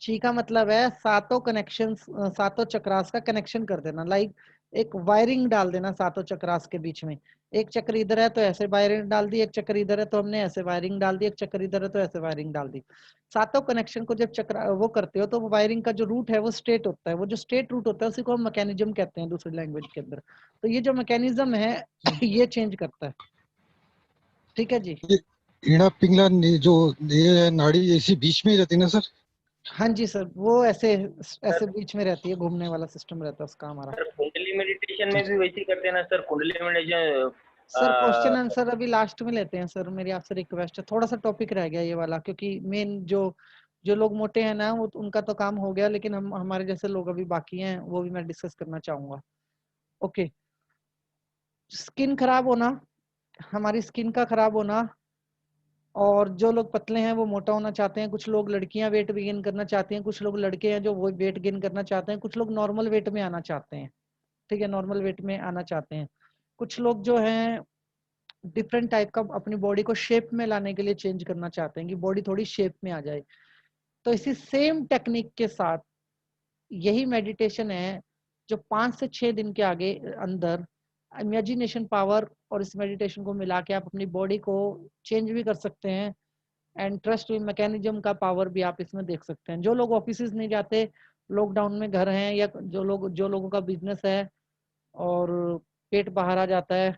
ची का मतलब है 7 कनेक्शन, 7 चक्रास का कनेक्शन कर देना। लाइक एक वायरिंग डाल देना 7 चक्रास के बीच में। एक चक्र इधर है तो ऐसे वायरिंग डाल दी, एक चक्र इधर है तो हमने ऐसे वायरिंग डाल दी, एक चक्र इधर है तो ऐसे वायरिंग डाल दी। 7 कनेक्शन को जब चक्र वो करते हो तो वो वायरिंग का जो रूट है वो स्ट्रेट होता है। वो जो स्ट्रेट रूट होता है उसी को हम मैकेनिज्म कहते हैं दूसरी लैंग्वेज के अंदर। तो ये जो मैकेनिज्म है ये चेंज करता है, ठीक है जी। ये ईड़ा पिंगला जो ये नाड़ी ऐसी बीच में ही रहती है ना सर? हाँ जी सर, वो ऐसे ऐसे बीच में रहती है, घूमने वाला सिस्टम रहता है उसका हमारा। सर कुंडली मेडिटेशन में भी वैसे ही करते हैं ना सर? कुंडली मेडिटेशन सर क्वेश्चन आंसर अभी लास्ट में लेते हैं सर, मेरी आपसे रिक्वेस्ट है। थोड़ा सा टॉपिक रह गया ये वाला, क्योंकि मेन जो जो लोग मोटे हैं ना वो उनका तो काम हो गया, लेकिन हम हमारे जैसे लोग अभी बाकी हैं वो भी मैं डिस्कस करना चाहूंगा। ओके, स्किन खराब होना, हमारी स्किन का खराब होना, और जो लोग पतले हैं वो मोटा होना चाहते हैं। कुछ लोग लड़कियां वेट गेन करना चाहती हैं, कुछ लोग लड़के हैं जो वो वेट गेन करना चाहते हैं, कुछ लोग नॉर्मल वेट में आना चाहते हैं, ठीक है, नॉर्मल वेट में आना चाहते हैं। कुछ लोग जो हैं डिफरेंट टाइप का अपनी बॉडी को शेप में लाने के लिए चेंज करना चाहते हैं कि बॉडी थोड़ी शेप में आ जाए। तो इसी सेम टेक्निक के साथ यही मेडिटेशन है जो 5 से 6 दिन के आगे अंदर इमेजिनेशन पावर और इस मेडिटेशन को मिला के आप अपनी बॉडी को चेंज भी कर सकते हैं। एंड ट्रस्ट मैकेनिज्म का पावर भी आप इसमें देख सकते हैं। जो लोग ऑफिस नहीं जाते, लॉकडाउन में घर हैं, या जो लोगों का बिजनेस है और पेट बाहर आ जाता है,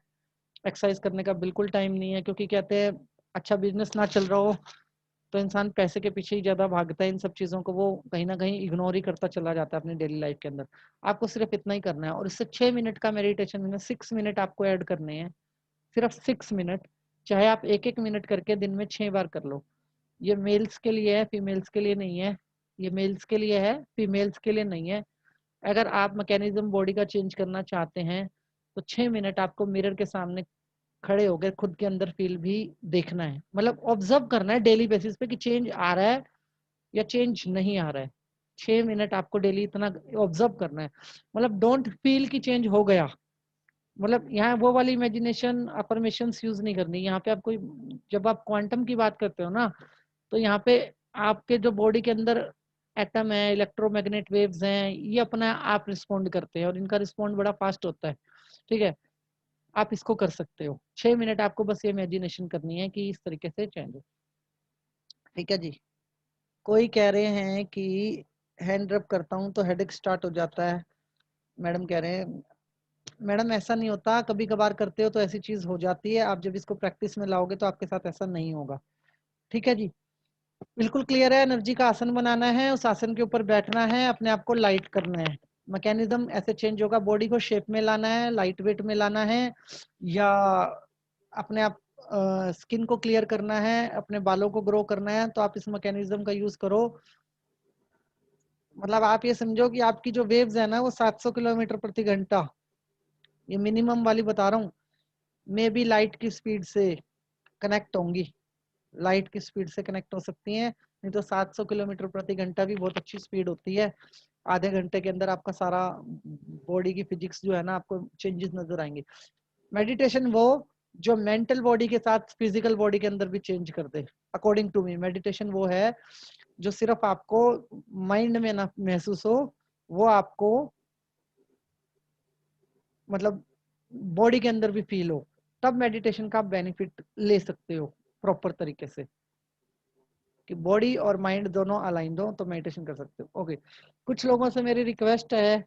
एक्सरसाइज करने का बिल्कुल टाइम नहीं है, क्योंकि कहते हैं अच्छा बिजनेस ना चल रहा हो तो इंसान पैसे के पीछे ही ज्यादा भागता है, इन सब चीजों को वो कहीं ना कहीं इग्नोर ही करता चला जाता है अपनी डेली लाइफ के अंदर। आपको सिर्फ इतना ही करना है, और इससे 6 मिनट का मेडिटेशन में 6 मिनट आपको ऐड करने हैं, सिर्फ 6 मिनट। चाहे आप 1-1 मिनट करके दिन में 6 बार कर लो। ये मेल्स के लिए है, फीमेल्स के लिए नहीं है। ये मेल्स के लिए है, फीमेल्स के लिए नहीं है। अगर आप मैकेनिज्म बॉडी का चेंज करना चाहते हैं तो 6 मिनट आपको मिरर के सामने खड़े होकर खुद के अंदर फील भी देखना है, मतलब ऑब्जर्व करना है डेली बेसिस पे कि चेंज आ रहा है या चेंज नहीं आ रहा है। 6 मिनट आपको डेली इतना ऑब्जर्व करना है। मतलब डोंट फील कि चेंज हो गया, मतलब यहाँ वो वाली इमेजिनेशन अफर्मेशंस यूज नहीं करनी। यहाँ पे आप कोई, जब आप क्वांटम की बात करते हो ना, तो यहाँ पे आपके जो बॉडी के अंदर एटम है, इलेक्ट्रोमैग्नेट वेव्स हैं, ये अपना आप रिस्पॉन्ड करते हैं और इनका रिस्पॉन्ड बड़ा फास्ट होता है। ठीक है, आप इसको कर सकते हो। 6 मिनट आपको बस ये इमेजिनेशन करनी है कि इस तरीके से चेंज हो। ठीक है जी। कोई कह रहे हैं कि हैंड रब करता हूँ तो हेडेक स्टार्ट हो जाता है। मैडम कह रहे हैं मैडम ऐसा नहीं होता, कभी कभार करते हो तो ऐसी चीज हो जाती है, आप जब इसको प्रैक्टिस में लाओगे तो आपके साथ ऐसा नहीं होगा। ठीक है जी, बिल्कुल क्लियर है। एनर्जी का आसन बनाना है, उस आसन के ऊपर बैठना है, अपने आप को लाइट करना है। मैकेनिज्म ऐसे चेंज होगा, बॉडी को शेप में लाना है, लाइट वेट में लाना है, या अपने आप स्किन को क्लियर करना है, अपने बालों को ग्रो करना है, तो आप इस मैकेनिज्म का यूज करो। मतलब आप ये समझो कि आपकी जो वेव्स है ना वो 700 किलोमीटर प्रति घंटा, ये मिनिमम वाली बता रहा हूँ, मे भी लाइट की स्पीड से कनेक्ट होंगी, लाइट की स्पीड से कनेक्ट हो सकती हैं। नहीं तो 700 किलोमीटर प्रति घंटा भी बहुत अच्छी स्पीड होती है। आधे घंटे के अंदर आपका सारा बॉडी की फिजिक्स जो है ना, आपको चेंजेस नजर आएंगे। मेडिटेशन वो जो मेंटल बॉडी के साथ फिजिकल बॉडी के अंदर भी चेंज कर दे। अकॉर्डिंग टू मी मेडिटेशन वो है जो सिर्फ आपको माइंड में ना महसूस हो, वो आपको मतलब बॉडी के अंदर भी फील हो, तब मेडिटेशन का बेनिफिट ले सकते हो प्रॉपर तरीके से, कि बॉडी और माइंड दोनों अलाइन हो तो मेडिटेशन कर सकते हो। ओके, कुछ लोगों से मेरी रिक्वेस्ट है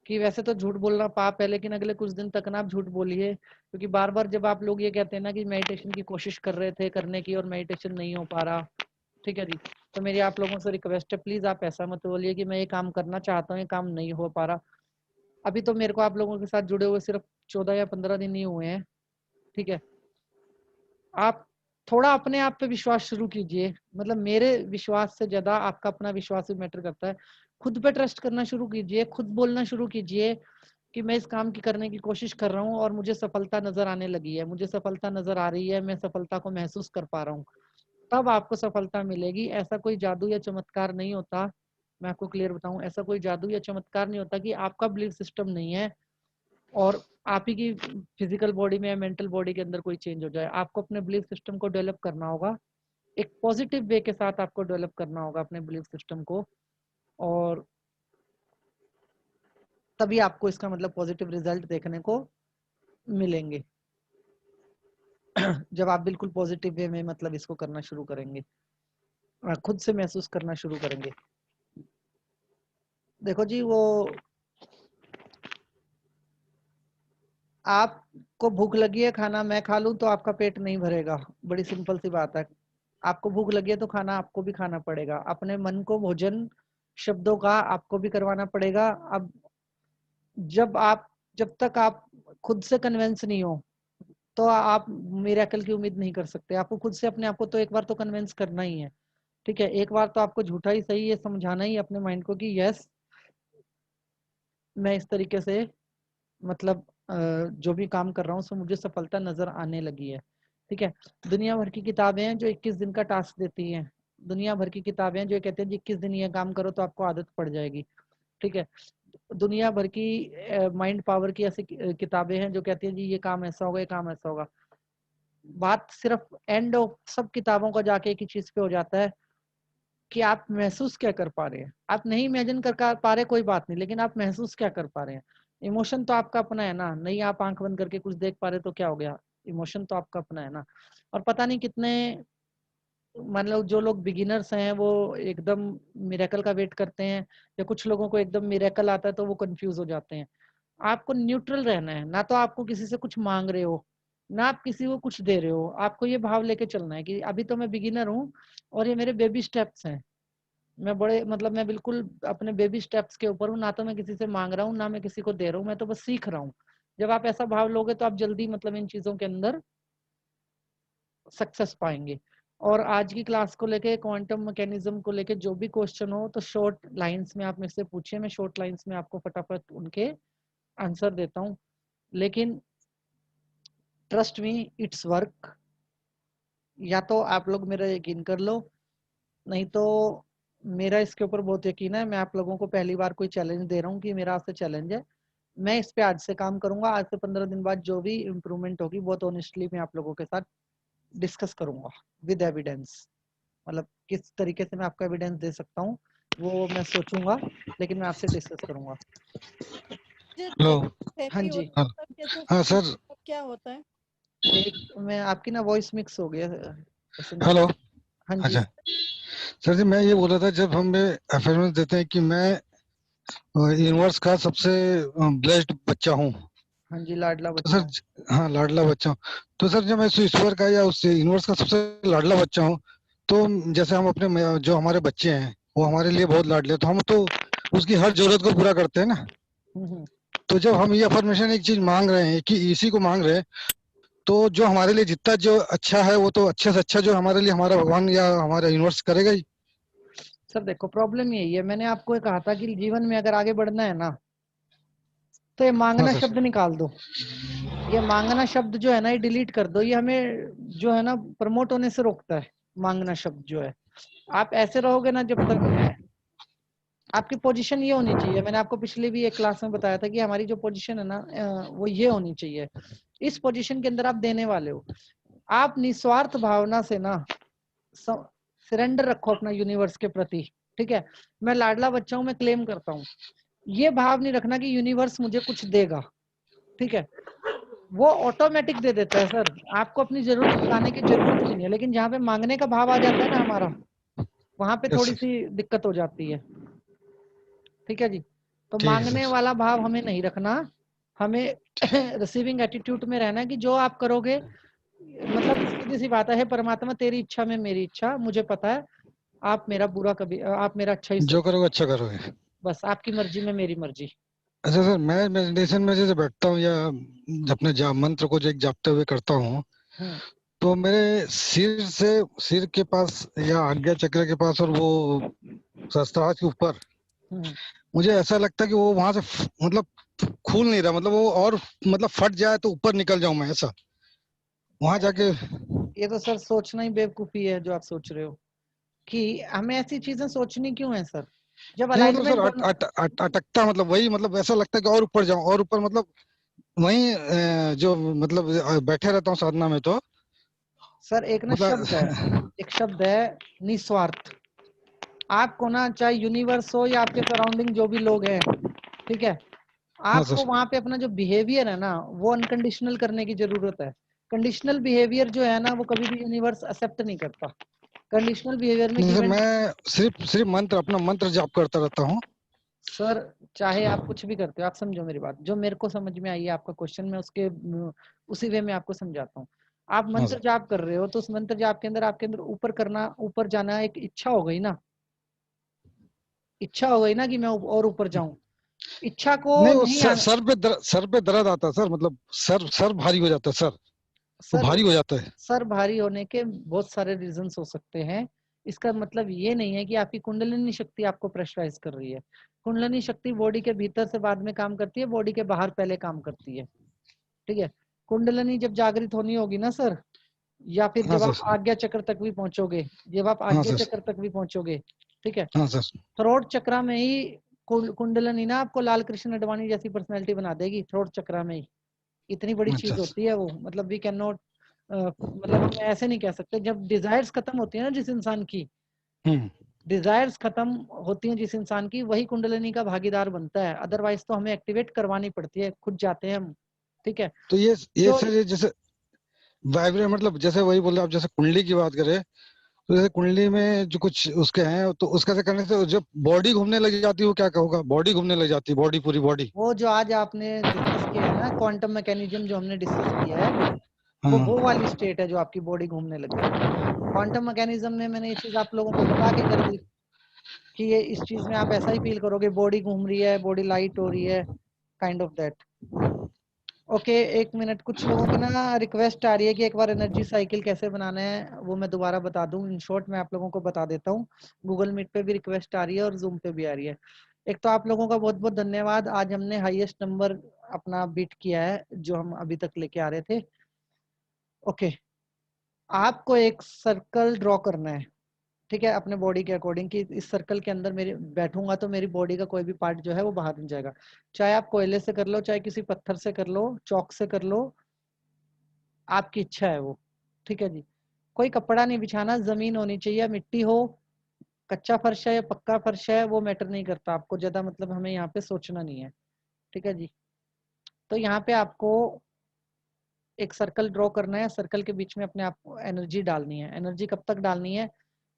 कि वैसे तो झूठ बोलना पाप है, लेकिन अगले कुछ दिन तक ना आप झूठ बोलिए, क्योंकि बार बार जब आप लोग ये कहते हैं ना कि मेडिटेशन की कोशिश कर रहे थे करने की और मेडिटेशन नहीं हो पा रहा, ठीक है जी, तो मेरी आप लोगों से रिक्वेस्ट है, प्लीज आप ऐसा मत बोलिए कि मैं ये काम करना चाहता हूँ, ये काम नहीं हो पा रहा। अभी तो मेरे को आप लोगों के साथ जुड़े हुए सिर्फ 14 या 15 दिन ही हुए हैं। ठीक है, आप थोड़ा अपने आप पे विश्वास शुरू कीजिए। मतलब मेरे विश्वास से ज्यादा आपका अपना विश्वास भी मैटर करता है। खुद पे ट्रस्ट करना शुरू कीजिए, खुद बोलना शुरू कीजिए कि मैं इस काम की करने की कोशिश कर रहा हूँ और मुझे सफलता नजर आने लगी है, मुझे सफलता नजर आ रही है, मैं सफलता को महसूस कर पा रहा हूँ। तब आपको सफलता मिलेगी। ऐसा कोई जादू या चमत्कार नहीं होता, मैं आपको क्लियर बताऊं, ऐसा कोई जादू या चमत्कार नहीं होता कि आपका बिलीफ सिस्टम नहीं है और आप ही की फिजिकल बॉडी में या मेंटल बॉडी के अंदर कोई चेंज हो जाए। आपको अपने बिलीफ सिस्टम को डेवलप करना होगा, एक पॉजिटिव वे के साथ आपको डेवलप करना होगा अपने बिलीफ सिस्टम को, और तभी आपको इसका मतलब पॉजिटिव रिजल्ट देखने को मिलेंगे। जब आप बिल्कुल पॉजिटिव वे में मतलब इसको करना शुरू करेंगे, खुद से महसूस करना शुरू करेंगे। देखो जी, वो आपको भूख लगी है, खाना मैं खा लूं तो आपका पेट नहीं भरेगा, बड़ी सिंपल सी बात है। आपको भूख लगी है तो खाना आपको भी खाना पड़ेगा। अपने मन को भोजन शब्दों का आपको भी करवाना पड़ेगा। अब जब तक आप खुद से कन्विंस नहीं हो तो आप मिरेकल की उम्मीद नहीं कर सकते। आपको खुद से अपने आप को तो एक बार तो कन्विंस करना ही है। ठीक है, एक बार तो आपको झूठा ही सही ये समझाना ही अपने माइंड को कि यस, मैं इस तरीके से मतलब जो भी काम कर रहा हूँ उसमें मुझे सफलता नजर आने लगी है। ठीक है, दुनिया भर की किताबें हैं जो 21 दिन का टास्क देती हैं। दुनिया भर की किताबें हैं जो कहते हैं 21 दिन ये काम करो तो आपको आदत पड़ जाएगी। ठीक है, दुनिया भर की माइंड पावर की ऐसी किताबें हैं जो कहती हैं जी ये काम ऐसा होगा, ये काम ऐसा होगा। बात सिर्फ एंड ऑफ सब किताबों का जाके एक ही चीज पे हो जाता है कि आप महसूस क्या कर पा रहे हैं। आप नहीं इमेजिन कर पा रहे कोई बात नहीं, लेकिन आप महसूस क्या कर पा रहे हैं। इमोशन तो आपका अपना है ना, नहीं आप आंख बंद करके कुछ देख पा रहे तो क्या हो गया, इमोशन तो आपका अपना है ना। और पता नहीं कितने मान लो जो लोग बिगिनर्स हैं वो एकदम मिरेकल का वेट करते हैं, या कुछ लोगों को एकदम मिरेकल आता है तो वो कंफ्यूज हो जाते हैं। आपको न्यूट्रल रहना है, ना तो आपको किसी से कुछ मांग रहे हो ना आप किसी को कुछ दे रहे हो। आपको ये भाव लेके चलना है कि अभी तो मैं बिगिनर हूँ और ये मेरे बेबी स्टेप्स हैं। मैं बड़े मतलब मैं बिल्कुल अपने बेबी स्टेप्स के ऊपर हूँ, ना तो मैं किसी से मांग रहा हूँ ना मैं किसी को दे रहा हूँ, मैं तो बस सीख रहा हूँ। जब आप ऐसा भाव लोगे तो आप जल्दी मतलब इन चीजों के अंदर सक्सेस पाएंगे। और आज की क्लास को लेके क्वांटम मैकेनिज्म को लेके जो भी क्वेश्चन हो तो शॉर्ट लाइंस में आप मेरे से पूछिए, मैं शॉर्ट लाइंस में आपको फटाफट उनके आंसर देता हूँ। लेकिन ट्रस्ट मी इट्स वर्क। या तो आप लोग मेरा यकीन कर लो, नहीं तो मेरा इसके ऊपर बहुत यकीन है। मैं आप लोगों को पहली बार कोई चैलेंज दे रहा हूँ कि मेरा आपसे चैलेंज है। मैं इस पे आज से काम करूंगा। आज से 15 दिन बाद जो भी इम्प्रूवमेंट होगी बहुत ऑनेस्टली मैं आप लोगों के साथ डिस्कस करूंगा विद एविडेंस। मतलब किस तरीके से मैं आपको एविडेंस दे सकता हूँ वो मैं सोचूंगा, लेकिन मैं आपसे डिस्कस करूंगा। हेलो। हाँ जी। हाँ सर। क्या होता है? एक मैं आपकी ना वॉइस मिक्स हो गया ऐसे हेलो। हाँ जी। अच्छा सर जी, मैं ये बोल रहा था, जब हमें एफर्मेंस देते हैं कि मैं यूनिवर्स का सबसे ब्लेस्ड बच्चा हूँ, हाँ जी, लाडला तो बच्चा सर हूँ। हाँ लाडला बच्चा हूँ, तो सर जब मैं उस ईश्वर का या उस यूनिवर्स का सबसे लाडला बच्चा हूँ, तो जैसे हम अपने जो हमारे बच्चे हैं वो हमारे लिए बहुत लाडले हैं, तो हम तो उसकी हर जरूरत को पूरा करते हैं ना। हम्म। तो जब हम ये अफर्मेशन एक चीज मांग रहे हैं कि इसी को मांग रहे हैं, तो जो हमारे लिए जितना जो अच्छा है वो तो अच्छे से अच्छा जो हमारे लिए हमारा भगवान या हमारा यूनिवर्स करेगा ही। सर देखो प्रॉब्लम यही है, मैंने आपको ये कहा था कि जीवन में अगर आगे बढ़ना है ना तो ये हाँ मांगना सर। शब्द निकाल दो। ये मांगना शब्द जो है ना ये डिलीट कर दो। ये हमें जो है ना प्रमोट होने से रोकता है। मांगना शब्द जो है, आप ऐसे रहोगे ना जब तक आपकी पोजीशन ये होनी चाहिए। मैंने आपको पिछले भी एक क्लास में बताया था कि हमारी जो पोजीशन है ना वो ये होनी चाहिए। इस पोजीशन के अंदर आप देने वाले हो। आप निस्वार्थ भावना से ना सरेंडर रखो अपना यूनिवर्स के प्रति। ठीक है, मैं लाडला बच्चा हूं, मैं क्लेम करता हूँ। ये भाव नहीं रखना कि यूनिवर्स मुझे कुछ देगा। ठीक है, वो ऑटोमेटिक दे देता है सर। आपको अपनी जरूरत बताने की जरूरत भी नहीं है। लेकिन जहाँ पे मांगने का भाव आ जाता है ना हमारा, वहां पे यस थोड़ी सर। सी दिक्कत हो जाती है। ठीक है जी। तो ठीक है मांगने सर। वाला भाव हमें नहीं रखना। हमें रिसीविंग एटीट्यूड में रहना है कि जो आप करोगे, मतलब सीधी सी बात है, परमात्मा तेरी इच्छा में मेरी इच्छा, मुझे पता है आप मेरा बुरा कभी, आप मेरा अच्छा ही जो सोच, करोगे अच्छा करोगे। बस आपकी मर्जी में मेरी मर्जी। अच्छा सर, मैं मेडिटेशन में जैसे बैठता हूँ या अपने जाप मंत्र को जो एक जापते हुए करता हूँ, हम्म तो मेरे सिर के पास या आज्ञा चक्र के पास और वो सहस्त्रार के ऊपर हम्म। मुझे ऐसा लगता है कि वो वहां से मतलब खुल नहीं रहा, मतलब वो और मतलब फट जाए तो ऊपर निकल जाऊं मैं, ऐसा वहां जाके। ये तो सर सोचना ही बेवकूफी है जो आप सोच रहे हो कि हमें ऐसी चीजें सोचनी क्यों है सर। जब नहीं मतलब सर अलाइनमेंट होना, अटकता, मतलब वही, मतलब ऐसा लगता है कि और ऊपर जाऊं और ऊपर, मतलब वही जो मतलब बैठे रहता हूँ साधना में तो सर एक ना शब्द है, मतलब। एक शब्द है निस्वार्थ। आपको ना चाहे यूनिवर्स हो या आपके सराउंडिंग जो भी लोग हैं, ठीक है, हाँ आपको सर। वहां पे अपना जो बिहेवियर है ना वो अनकंडीशनल करने की जरूरत है। कंडीशनल बिहेवियर जो है ना वो कभी भी यूनिवर्स एक्सेप्ट नहीं करता। कंडीशनल बिहेवियर में नहीं सर, गिवन, मैं सिर्फ मंत्र, अपना मंत्र जाप करता रहता हूँ। सर चाहे आप कुछ भी करते हो, आप समझो मेरी बात, जो मेरे को समझ में आई है आपका क्वेश्चन, मैं उसके उसी वे में आपको समझाता हूँ। आप हाँ मंत्र सर। जाप कर रहे हो तो उस मंत्र जाप के अंदर आपके अंदर ऊपर करना, ऊपर जाना एक इच्छा हो गई ना। इच्छा हो गई ना कि मैं और ऊपर जाऊं। इच्छा को नहीं वो नहीं आना। सर पे दर्द आता है सर, मतलब सर भारी हो जाता है सर, वो सर भारी हो जाता है। सर भारी होने के बहुत सारे रीजंस हो सकते हैं। इसका मतलब ये नहीं है कि आपकी कुंडलिनी शक्ति आपको प्रेशराइज कर रही है। कुंडलिनी शक्ति बॉडी के भीतर से बाद में काम करती है, बॉडी के बाहर पहले काम करती है। ठीक है, कुंडलिनी जब जागृत होनी होगी ना सर, या फिर हाँ जब आप सर। आज्ञा चक्र तक भी पहुंचोगे, जब आप हाँ आज्ञा सर। चक्र तक भी पहुंचोगे, ठीक है, हाँ सर। थ्रोट चक्र में ही कुंडलिनी ना आपको लाल कृष्ण अडवाणी जैसी पर्सनैलिटी बना देगी। थ्रोट चक्र में ही इतनी बड़ी अच्छा चीज होती है वो, मतलब वी कैन नॉट, मतलब हम ऐसे नहीं कह सकते। जब डिजायर्स खत्म होती है ना जिस इंसान की, हम्म। डिजायर्स खत्म होती हैं जिस इंसान की, वही कुंडलिनी का भागीदार बनता है। अदरवाइज तो हमें एक्टिवेट करवानी पड़ती है, खुद जाते हैं हम। ठीक है, तो ये जो सर, ये जैसे वाइब्रेट, मतलब जैसे वही बोल रहे आप, जैसे कुंडली की बात करें, तो जैसे कुंडली में जो कुछ उसके हैं, तो उसका से करने से जब बॉडी घूमने लग जाती है, वो क्या होगा, बॉडी घूमने लग जाती है, बॉडी पूरी बॉडी। वो जो आज आपने डिस्कस किया है ना क्वांटम मैकेनिज्म, जो हमने डिस्कस किया है, वो हाँ। वाली स्टेट है जो आपकी बॉडी घूमने लग जाएगी। क्वांटम मैकेनिज्म में मैंने ये चीज आप लोगों को बता के कर दी कि ये इस चीज में आप ऐसा ही फील करोगे, बॉडी घूम रही है, बॉडी लाइट हो रही है, काइंड ऑफ दैट। ओके, एक मिनट, कुछ लोगों की ना रिक्वेस्ट आ रही है कि एक बार एनर्जी साइकिल कैसे बनाना है वो मैं दोबारा बता दूं। इन शॉर्ट मैं आप लोगों को बता देता हूँ। गूगल मीट पे भी रिक्वेस्ट आ रही है और जूम पे भी आ रही है। एक तो आप लोगों का बहुत बहुत धन्यवाद, आज हमने हाईएस्ट नंबर अपना बीट किया है जो हम अभी तक लेके आ रहे थे। ओके, आपको एक सर्कल ड्रॉ करना है। ठीक है, अपने बॉडी के अकॉर्डिंग कि इस सर्कल के अंदर मेरे बैठूंगा तो मेरी बॉडी का कोई भी पार्ट जो है वो बाहर नहीं जाएगा। चाहे आप कोयले से कर लो, चाहे किसी पत्थर से कर लो, चौक से कर लो, आपकी इच्छा है वो। ठीक है जी। कोई कपड़ा नहीं बिछाना, जमीन होनी चाहिए, मिट्टी हो, कच्चा फर्श है या पक्का फर्श है वो मैटर नहीं करता, आपको ज्यादा मतलब हमें यहाँ पे सोचना नहीं है। ठीक है जी। तो यहाँ पे आपको एक सर्कल ड्रॉ करना है, सर्कल के बीच में अपने आप को एनर्जी डालनी है। एनर्जी कब तक डालनी है?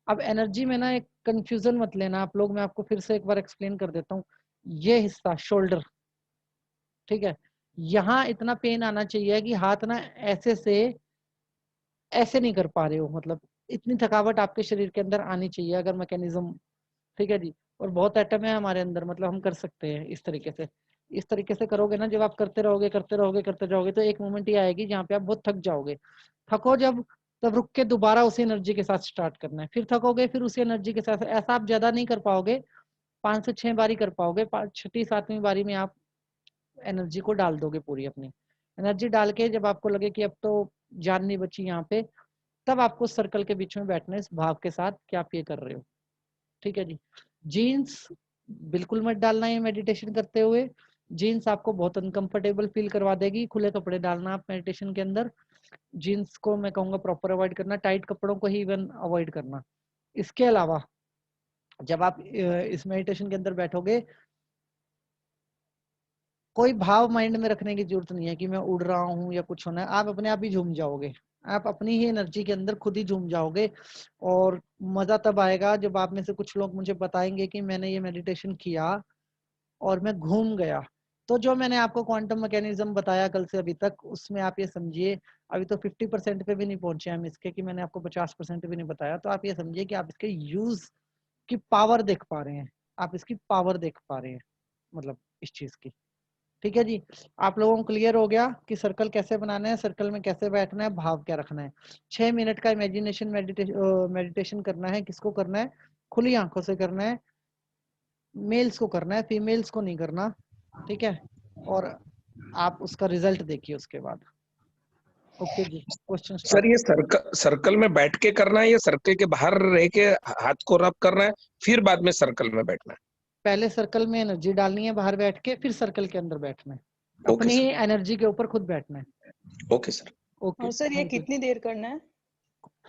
अब एनर्जी में ना एक कंफ्यूजन मत लेना आप लोग, मैं आपको फिर से एक बार एक्सप्लेन कर देता हूँ। ये हिस्सा शोल्डर, ठीक है, यहाँ इतना पेन आना चाहिए कि हाथ ना ऐसे से ऐसे नहीं कर पा रहे हो, मतलब इतनी थकावट आपके शरीर के अंदर आनी चाहिए अगर मैकेनिज्म। ठीक है जी। और बहुत एटम है हमारे अंदर, मतलब हम कर सकते हैं इस तरीके से। इस तरीके से करोगे ना, जब आप करते रहोगे करते रहोगे करते रहोगे तो एक मोमेंट ही आएगी जहाँ पे आप बहुत थक जाओगे। थको जब, तब रुक के दोबारा उसी एनर्जी के साथ स्टार्ट करना है, फिर थकोगे फिर उसी एनर्जी के साथ। ऐसा आप ज्यादा नहीं कर पाओगे, 5 से 6 बारी कर पाओगे, 6ठी 7वीं बारी में आप एनर्जी को डाल दोगे पूरी अपनी। एनर्जी डाल के जब आपको लगे कि अब तो जान नहीं बची यहाँ पे, तब आपको सर्कल के बीच में बैठना है इस भाव के साथ कि आप ये कर रहे हो। ठीक है जी। जीन्स बिल्कुल मत डालना है मेडिटेशन करते हुए, जीन्स आपको बहुत अनकंफर्टेबल फील करवा देगी। खुले कपड़े डालना आप मेडिटेशन के अंदर, जीन्स को मैं कहूँगा प्रॉपर अवॉइड करना, टाइट कपड़ों को ही इवन अवॉइड करना। इसके अलावा जब आप इस मेडिटेशन के अंदर बैठोगे, कोई भाव माइंड में रखने की जरूरत नहीं है कि मैं उड़ रहा हूँ या कुछ होना है, आप अपने आप ही झूम जाओगे, आप अपनी ही एनर्जी के अंदर खुद ही झूम जाओगे। और मजा तब आएगा जब आप में से कुछ लोग मुझे बताएंगे कि मैंने ये मेडिटेशन किया और मैं घूम गया। तो जो मैंने आपको क्वांटम मैकेनिज्म बताया कल से अभी तक, उसमें आप ये समझिए अभी तो 50% पे भी नहीं पहुंचे हम इसके, कि मैंने आपको 50% भी नहीं बताया। तो आप ये समझिए कि आप इसके यूज की पावर देख पा रहे हैं, आप इसकी पावर देख पा रहे हैं, मतलब इस चीज की। ठीक है जी। आप लोगों को क्लियर हो गया कि सर्कल कैसे बनाना है, सर्कल में कैसे बैठना है, भाव क्या रखना है। 6 मिनट का इमेजिनेशन मेडिटेशन करना है। किसको करना है? खुली आंखों से करना है, मेल्स को करना है, फीमेल्स को नहीं करना। ठीक है। और आप उसका रिजल्ट देखिए उसके बाद। ओके जी। Question sir start. ये सर्कल में बैठ के करना है या सर्कल के बाहर रह के हाथ को रब करना है फिर बाद में सर्कल में बैठना है? पहले सर्कल में एनर्जी डालनी है बाहर बैठ के, फिर सर्कल के अंदर बैठना है, ओके अपनी ही सर। एनर्जी के ऊपर खुद बैठना है। Okay sir. ओके, और सर ये थैंक यू। कितनी देर करना है?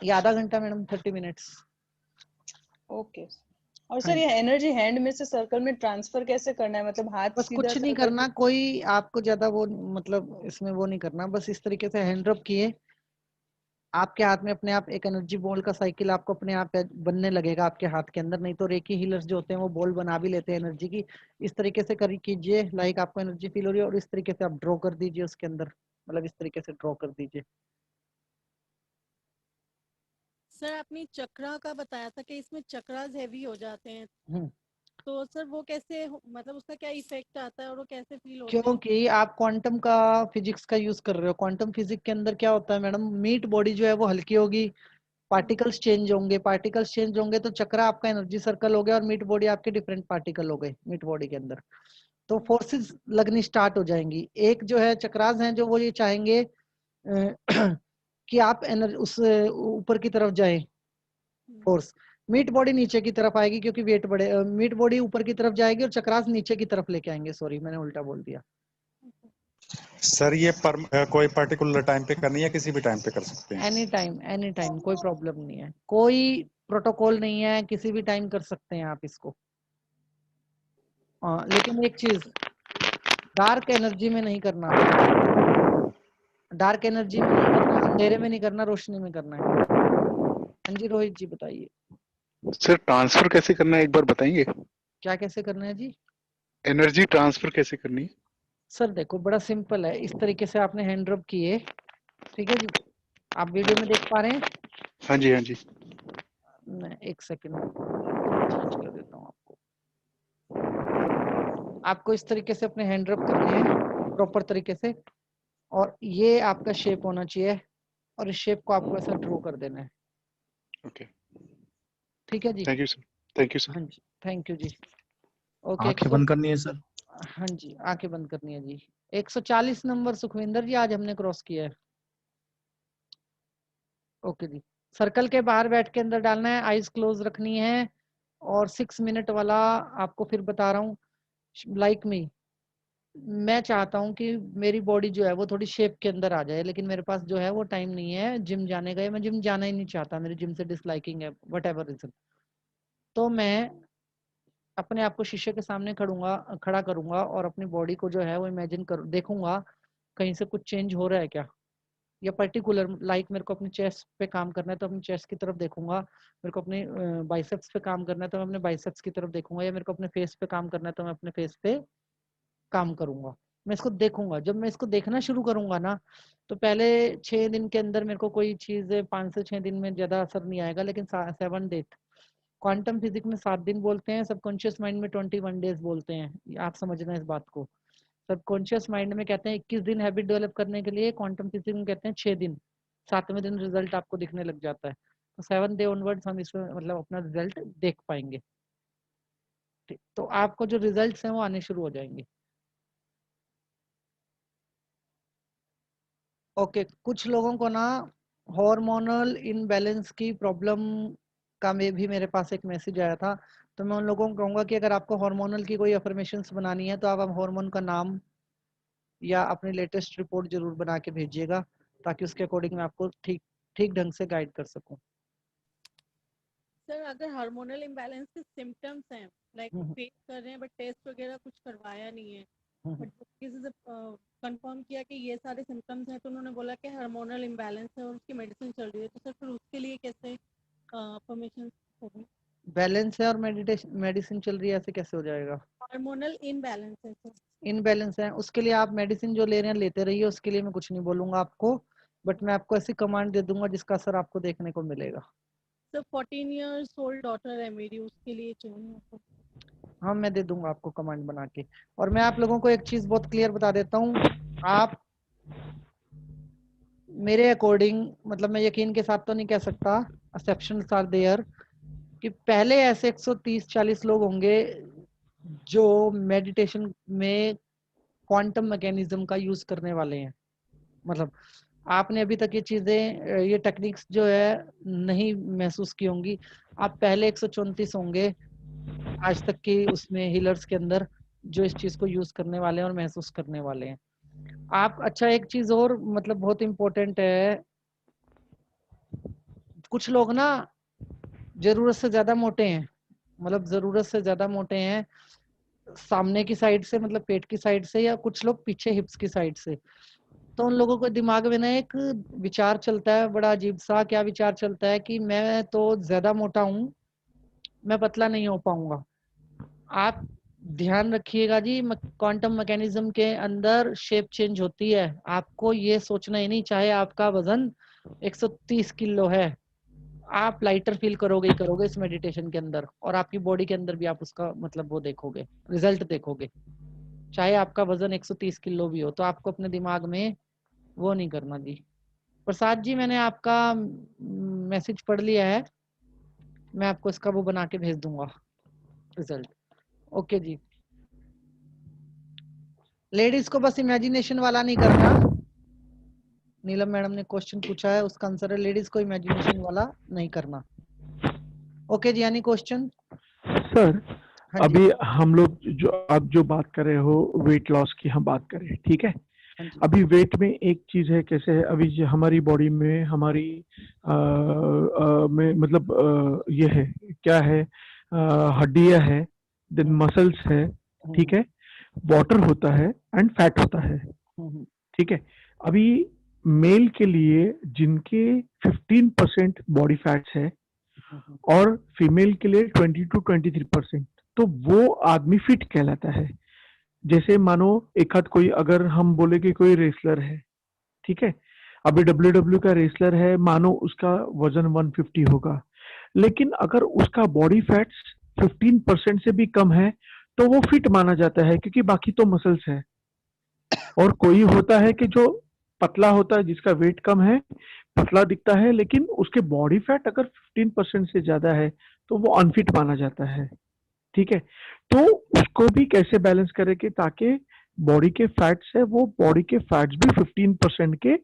ये आधा घंटा मैडम, 30 मिनट्स। ओके। और हाँ सर जी। ये एनर्जी हैंड में से सर्कल में ट्रांसफर कैसे करना है, मतलब हाथ बस सीधा कुछ नहीं सर्कल करना, कोई आपको ज्यादा वो मतलब इसमें वो नहीं करना, बस इस तरीके से हैंड रब किए, आपके हाथ में अपने आप एक एनर्जी बॉल का साइकिल आपको अपने आप बनने लगेगा आपके हाथ के अंदर। नहीं तो रेकी हीलर्स जो होते हैं वो बॉल बना भी लेते हैं एनर्जी की। इस तरीके से करी कीजिए, लाइक आपको एनर्जी फील हो रही है, और इस तरीके से आप ड्रॉ कर दीजिए उसके अंदर, मतलब इस तरीके से ड्रॉ कर दीजिए। सर आपने चक्रा का बताया था कि इसमें चक्रास हेवी हो जाते हैं, तो सर वो कैसे मतलब उसका क्या इफेक्ट आता है और वो कैसे फील होते हैं? क्योंकि आप क्वांटम का फिजिक्स का यूज कर रहे हो। क्वांटम फिजिक्स के अंदर क्या होता है मैडम, मीट बॉडी जो है वो हल्की होगी, पार्टिकल्स चेंज होंगे, पार्टिकल्स चेंज होंगे तो चक्रा आपका एनर्जी सर्कल हो गया, और मीट बॉडी आपके डिफरेंट पार्टिकल हो गए मीट बॉडी के अंदर। तो फोर्सेस लगनी स्टार्ट हो जाएंगी। एक जो है चक्रास हैं जो वो ये चाहेंगे कि आप एनर्जी उस ऊपर की तरफ जाए, फोर्स। मीट बॉडी नीचे की तरफ आएगी क्योंकि वेट बढ़े, मीट बॉडी ऊपर की तरफ जाएगी और चक्रास नीचे की तरफ लेके आएंगे। सॉरी मैंने उल्टा बोल दिया। सर ये कोई पर्टिकुलर टाइम पे करनी है, किसी भी टाइम पे कर सकते हैं? एनी टाइम कोई प्रॉब्लम नहीं है, कोई प्रोटोकॉल नहीं है, किसी भी टाइम कर सकते हैं आप इसको। लेकिन एक चीज, डार्क एनर्जी में नहीं करना, डार्क एनर्जी में नहीं करना, अंधेरे में नहीं करना, रोशनी में करना है। हाँ जी रोहित जी बताइए। सर ट्रांसफर कैसे करना है एक बार बताएंगे? क्या कैसे करना है जी? एनर्जी ट्रांसफर कैसे करनी है? सर देखो बड़ा सिंपल है, इस तरीके से आपने हैंड रब किए, ठीक है जी, आप वीडियो में देख पा रहे हैं? हाँ जी हाँ जी। मैं एक सेकंड चेंज कर देता हूँ आपको। आपको इस तरीके से अपने हैंड रब करने हैं प्रॉपर तरीके से, और ये आपका शेप होना चाहिए, और इस शेप को आपको ऐसा ड्रॉ कर देना है। ओके ठीक है जी। Thank you sir. Thank you sir. हाँ जी थैंक यू जी। ओके। आंखें बंद करनी है सर? हाँ जी आंखें बंद करनी है जी। 140 नंबर सुखविंदर जी आज हमने क्रॉस किया है। ओके जी। सर्कल के बाहर बैठ के अंदर डालना है, आईज क्लोज रखनी है, और 6 मिनट वाला आपको फिर बता रहा हूँ, लाइक मी, मैं चाहता हूँ कि मेरी बॉडी जो है वो थोड़ी शेप के अंदर आ जाए, लेकिन मेरे पास जो है वो टाइम नहीं है जिम जाने का, मैं जिम जाना ही नहीं चाहता, मेरे जिम से डिसलाइकिंग है, वट एवर रीजन। तो मैं अपने आप को शीशे के सामने खड़ा करूंगा और अपनी बॉडी को जो है वो इमेजिन देखूंगा कहीं से कुछ चेंज हो रहा है क्या, या पर्टिकुलर लाइक मेरे को अपनी चेस्ट पे काम करना है तो अपनी चेस्ट की तरफ देखूंगा, मेरे को अपने बाइसेप्स पे काम करना है तो मैं अपने बाइसेप्स की तरफ देखूंगा, या मेरे को अपने फेस पे काम करना है तो मैं अपने फेस पे काम करूंगा। मैं इसको देखूंगा, जब मैं इसको देखना शुरू करूंगा ना, तो पहले 6 दिन के अंदर मेरे को कोई चीज 5 से 6 दिन में ज्यादा असर नहीं आएगा, लेकिन 7 डेज, क्वांटम फिजिक्स में 7 दिन बोलते हैं, सबकॉन्शियस माइंड में 21 डेज बोलते हैं, आप समझना इस बात को। सबकॉन्शियस माइंड में कहते हैं 21 दिन हैबिट डेवलप करने के लिए, क्वांटम फिजिक्स में कहते हैं 6 दिन, 7वें दिन रिजल्ट आपको दिखने लग जाता है। तो 7 डे ऑनवर्ड्स हम इसमें मतलब अपना रिजल्ट देख पाएंगे। तो आपको जो रिजल्ट्स हैं वो आने शुरू हो जाएंगे। ओके, कुछ लोगों को ना हार्मोनल इनबैलेंस की प्रॉब्लम का भी मेरे पास एक मैसेज आया था, तो मैं उन लोगों को कहूँगा कि अगर आपको हार्मोनल की कोई अफर्मेशंस बनानी है तो आप हार्मोन का नाम या अपनी लेटेस्ट रिपोर्ट जरूर बना के भेजिएगा, ताकि उसके अकॉर्डिंग मैं आपको ठीक ढंग से गाइड कर सकूं। सर अगर हार्मोनल इम्बैलेंस के सिम्टम्स हैं, लाइक फेस कर रहे हैं बट टेस्ट वगैरह कुछ करवाया नहीं है, बट किसी से कंफर्म किया कि ये सारे सिम्टम्स हैं, तो उन्होंने बोला कि हार्मोनल इम्बैलेंस है और उसकी मेडिसिन चल रही है, तो सर फिर उसके लिए कैसे अफर्मेशन होगी? बैलेंस है और मेडिसिन चल रही है, ऐसे कैसे हो जाएगा? हार्मोनल इनबैलेंस है सर। इनबैलेंस है, उसके लिए आप मेडिसिन जो ले रहे हैं लेते रहिए, उसके लिए मैं कुछ नहीं बोलूंगा आपको, बट मैं आपको ऐसी कमांड दे दूंगा जिसका असर आपको देखने को मिलेगा। सर 14 इयर्स ओल्ड डॉटर है मेरी, उसके लिए चाहिए। हाँ, मैं दे दूंगा आपको कमांड बना के। और मैं आप लोगों को एक चीज बहुत क्लियर बता देता हूँ, आप मेरे अकॉर्डिंग, मतलब मैं यकीन के साथ तो नहीं कह सकता, एक्सेप्शंस आर देयर, कि पहले ऐसे 130-40 लोग होंगे जो मेडिटेशन में क्वांटम मैकेनिज्म का यूज करने वाले हैं। मतलब आपने अभी तक ये चीजें, ये टेक्निक्स जो है नहीं महसूस की होंगी। आप पहले 134 होंगे आज तक की उसमें हीलर्स के अंदर जो इस चीज को यूज करने वाले हैं और महसूस करने वाले हैं आप। अच्छा, एक चीज और मतलब बहुत इंपॉर्टेंट है, कुछ लोग ना जरूरत से ज्यादा मोटे हैं, मतलब जरूरत से ज्यादा मोटे हैं सामने की साइड से, मतलब पेट की साइड से, या कुछ लोग पीछे हिप्स की साइड से। तो उन लोगों को दिमाग में ना एक विचार चलता है, बड़ा अजीब सा, क्या विचार चलता है कि मैं तो ज्यादा मोटा हूँ, मैं पतला नहीं हो पाऊंगा। आप ध्यान रखिएगा जी, क्वांटम मैकेनिज्म के अंदर शेप चेंज होती है, आपको ये सोचना ही नहीं, चाहे आपका वजन 130 किलो है, आप लाइटर फील करोगे ही करोगे इस मेडिटेशन के अंदर, और आपकी बॉडी के अंदर भी आप उसका मतलब वो देखोगे, रिजल्ट देखोगे, चाहे आपका वजन 130 किलो भी हो। तो आपको अपने दिमाग में वो नहीं करना जी। प्रसाद जी, मैंने आपका मैसेज पढ़ लिया है, मैं आपको इसका वो बना के भेज दूंगा रिजल्ट। ओके जी, लेडीज को बस इमेजिनेशन वाला नहीं करना। नीलम मैडम ने क्वेश्चन पूछा है, उसका आंसर है लेडीज को इमेजिनेशन वाला नहीं करना। ओके जी, यानी क्वेश्चन सर, अभी हम लोग जो आप जो बात कर रहे हो वेट लॉस की हम बात करें, ठीक है। अभी वेट में एक चीज है, कैसे है अभी हमारी बॉडी में हमारी में मतलब ये है, क्या है, हड्डियां है, देन मसल्स है, ठीक है, वाटर होता है एंड फैट होता है, ठीक है। अभी मेल के लिए जिनके 15% बॉडी फैट्स है और फीमेल के लिए 20 to 23%, तो वो आदमी फिट कहलाता है। जैसे मानो एक हाथ कोई, अगर हम बोले कि कोई रेसलर है, ठीक है, अभी WWE का रेसलर है, मानो उसका वजन 150 होगा, लेकिन अगर उसका बॉडी फैट्स 15% से भी कम है तो वो फिट माना जाता है, क्योंकि बाकी तो मसल्स है। और कोई होता है कि जो पतला होता है, जिसका वेट कम है, पतला दिखता है, लेकिन उसके बॉडी फैट अगर 15% से ज्यादा है तो वो अनफिट माना जाता है, ठीक है। तो उसको भी कैसे बैलेंस करें कि ताकि बॉडी के फैट्स है वो बॉडी के फैट्स भी 15% के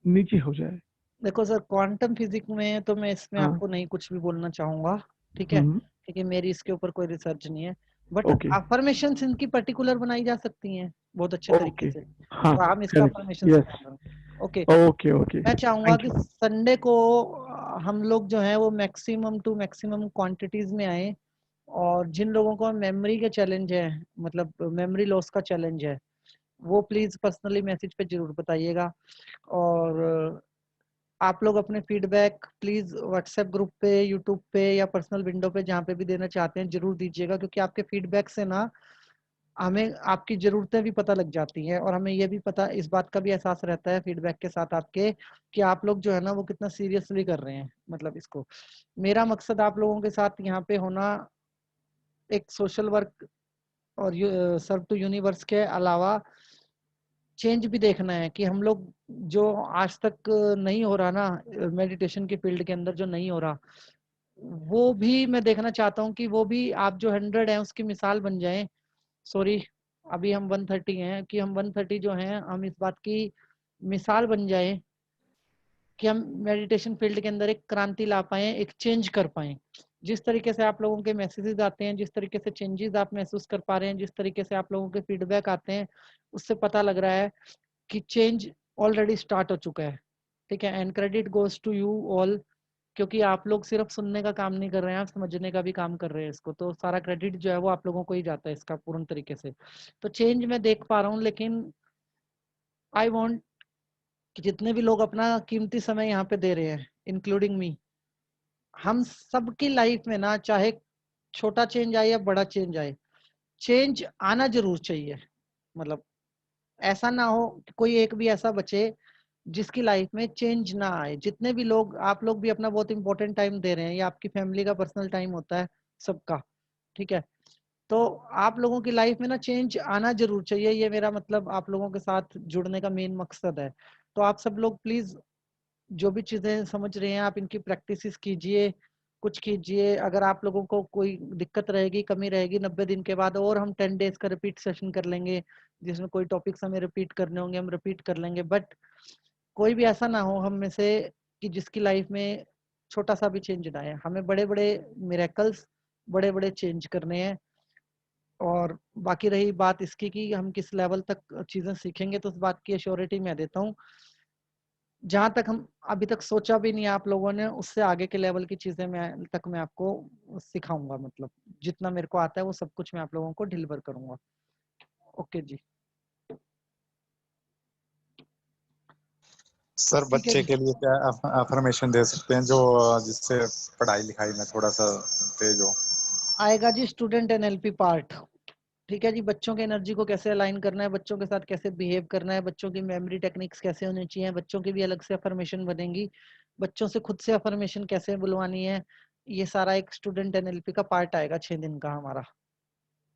नीचे हो जाए। देखो सर, क्वांटम फिजिक्स में तो मैं इसमें हाँ आपको नहीं कुछ भी बोलना चाहूंगा, ठीक है, क्योंकि मेरी इसके ऊपर कोई रिसर्च नहीं है। बट ओके अफर्मेशंस इनकी पर्टिकुलर बनाई जा सकती हैं बहुत अच्छे तरीके ओके से, हाँ तो हम इसका करेक्ट अफर्मेशन यस सिखा रहे हैं। ओके, ओके ओके मैं चाहूंगा थैंक कि यू संडे को हम लोग जो है वो मैक्सिमम टू मैक्सिमम क्वांटिटीज में आए, और जिन लोगों को मेमोरी के चैलेंज है, मतलब मेमोरी लॉस का चैलेंज है, वो प्लीज पर्सनली मैसेज पे जरूर बताइएगा। और आप लोग अपने फीडबैक प्लीज व्हाट्सएप ग्रुप पे, यूट्यूब पे या पर्सनल विंडो पे जहाँ पे भी देना चाहते हैं जरूर दीजिएगा, क्योंकि आपके फीडबैक से ना हमें आपकी ज़रूरतें भी पता लग जाती हैं, और हमें ये भी पता, इस बात का भी एहसास रहता है फीडबैक के साथ आपके, कि आप लोग जो है ना वो कितना सीरियसली कर रहे हैं मतलब इसको। मेरा मकसद आप लोगों के साथ यहाँ पे होना एक सोशल वर्क और सर्व टू यूनिवर्स के अलावा चेंज भी देखना है, कि हम लोग जो आज तक नहीं हो रहा ना मेडिटेशन की फील्ड के अंदर जो नहीं हो रहा, वो भी मैं देखना चाहता हूँ कि वो भी आप जो 100 हैं उसकी मिसाल बन जाएं। सॉरी, अभी हम 130 हैं, कि हम 130 जो हैं हम इस बात की मिसाल बन जाए कि हम मेडिटेशन फील्ड के अंदर एक क्रांति ला पाए, एक चेंज कर पाए। जिस तरीके से आप लोगों के मैसेजेस आते हैं, जिस तरीके से चेंजेस आप महसूस कर पा रहे हैं, जिस तरीके से आप लोगों के फीडबैक आते हैं, उससे पता लग रहा है कि चेंज ऑलरेडी स्टार्ट हो चुका है, ठीक है। And credit goes to you all, क्योंकि आप लोग सिर्फ सुनने का काम नहीं कर रहे हैं, आप समझने का भी काम कर रहे हैं इसको, तो सारा क्रेडिट जो है वो आप लोगों को ही जाता है इसका पूर्ण तरीके से। तो चेंज मैं देख पा रहा हूँ, लेकिन आई वांट कि जितने भी लोग अपना कीमती समय यहाँ पे दे रहे हैं, इंक्लूडिंग मी, हम सबकी लाइफ में ना, चाहे छोटा चेंज आए या बड़ा चेंज आए, चेंज आना जरूर चाहिए। मतलब ऐसा ना हो कि कोई एक भी ऐसा बचे जिसकी लाइफ में चेंज ना आए। जितने भी लोग, आप लोग भी अपना बहुत इंपॉर्टेंट टाइम दे रहे हैं, या आपकी फैमिली का पर्सनल टाइम होता है सबका, ठीक है, तो आप लोगों की लाइफ में ना चेंज आना जरूर चाहिए। ये मेरा मतलब आप लोगों के साथ जुड़ने का मेन मकसद है। तो आप सब लोग प्लीज जो भी चीजें समझ रहे हैं आप इनकी प्रैक्टिस कीजिए, कुछ कीजिए। अगर आप लोगों को कोई दिक्कत रहेगी, कमी रहेगी, 90 दिन के बाद और हम 10 डेज का रिपीट सेशन कर लेंगे, जिसमें कोई टॉपिक्स हमें रिपीट करने होंगे हम रिपीट कर लेंगे। बट कोई भी ऐसा ना हो हम में से कि जिसकी लाइफ में छोटा सा भी चेंज ना आए। हमें बड़े बड़े मिरेकल्स, बड़े बड़े चेंज करने हैं। और बाकी रही बात इसकी कि हम किस लेवल तक चीजें सीखेंगे, तो उस बात की एश्योरिटी मैं देता हूँ। जहां तक हम अभी तक सोचा भी नहीं आप लोगों ने, उससे आगे के लेवल की चीजें मैं आपको सिखाऊंगा। मतलब जितना मेरे को आता है वो सब कुछ मैं आप लोगों को डिलीवर करूंगा। ओके जी, सर ठीक है बच्चे जी। के लिए क्या अफर्मेशन दे सकते हैं जो जिससे पढ़ाई लिखाई में थोड़ा सा तेज हो? आएगा जी स्टूडेंट एनएलपी पार्ट, ठीक है जी। बच्चों के एनर्जी को कैसे अलाइन करना है, बच्चों के साथ कैसे बिहेव करना है, बच्चों की मेमोरी टेक्निक्स कैसे होनी चाहिए, बच्चों की भी अलग से अफर्मेशन बनेंगी, बच्चों से खुद से अफर्मेशन कैसे बुलवानी है, ये सारा एक स्टूडेंट एनएलपी का पार्ट आएगा 6 दिन का हमारा,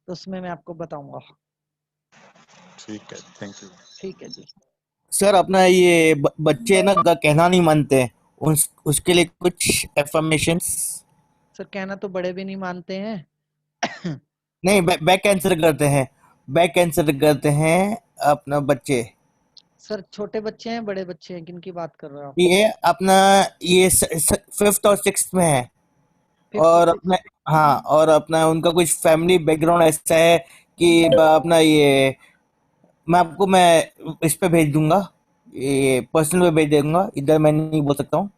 तो उसमें मैं आपको बताऊंगा। ठीक है, थैंक यू। ठीक है जी। सर अपना ये बच्चे ना कहना नहीं मानते, उसके लिए कुछ एफर्मेशंस। सर कहना तो बड़े भी नहीं मानते हैं। नहीं, बैक कैंसर करते हैं, बैक कैंसर करते हैं अपना बच्चे। सर छोटे बच्चे हैं बड़े बच्चे हैं, किन की बात कर रहे हो आप? ये अपना ये 5th और 6th में है, 5th और 6th। अपना हाँ, और अपना उनका कुछ फैमिली बैकग्राउंड ऐसा है कि अपना ये मैं इस पे भेज दूंगा, ये पर्सनल पे भेज दूंगा, इधर मैं नहीं बोल सकता हूँ।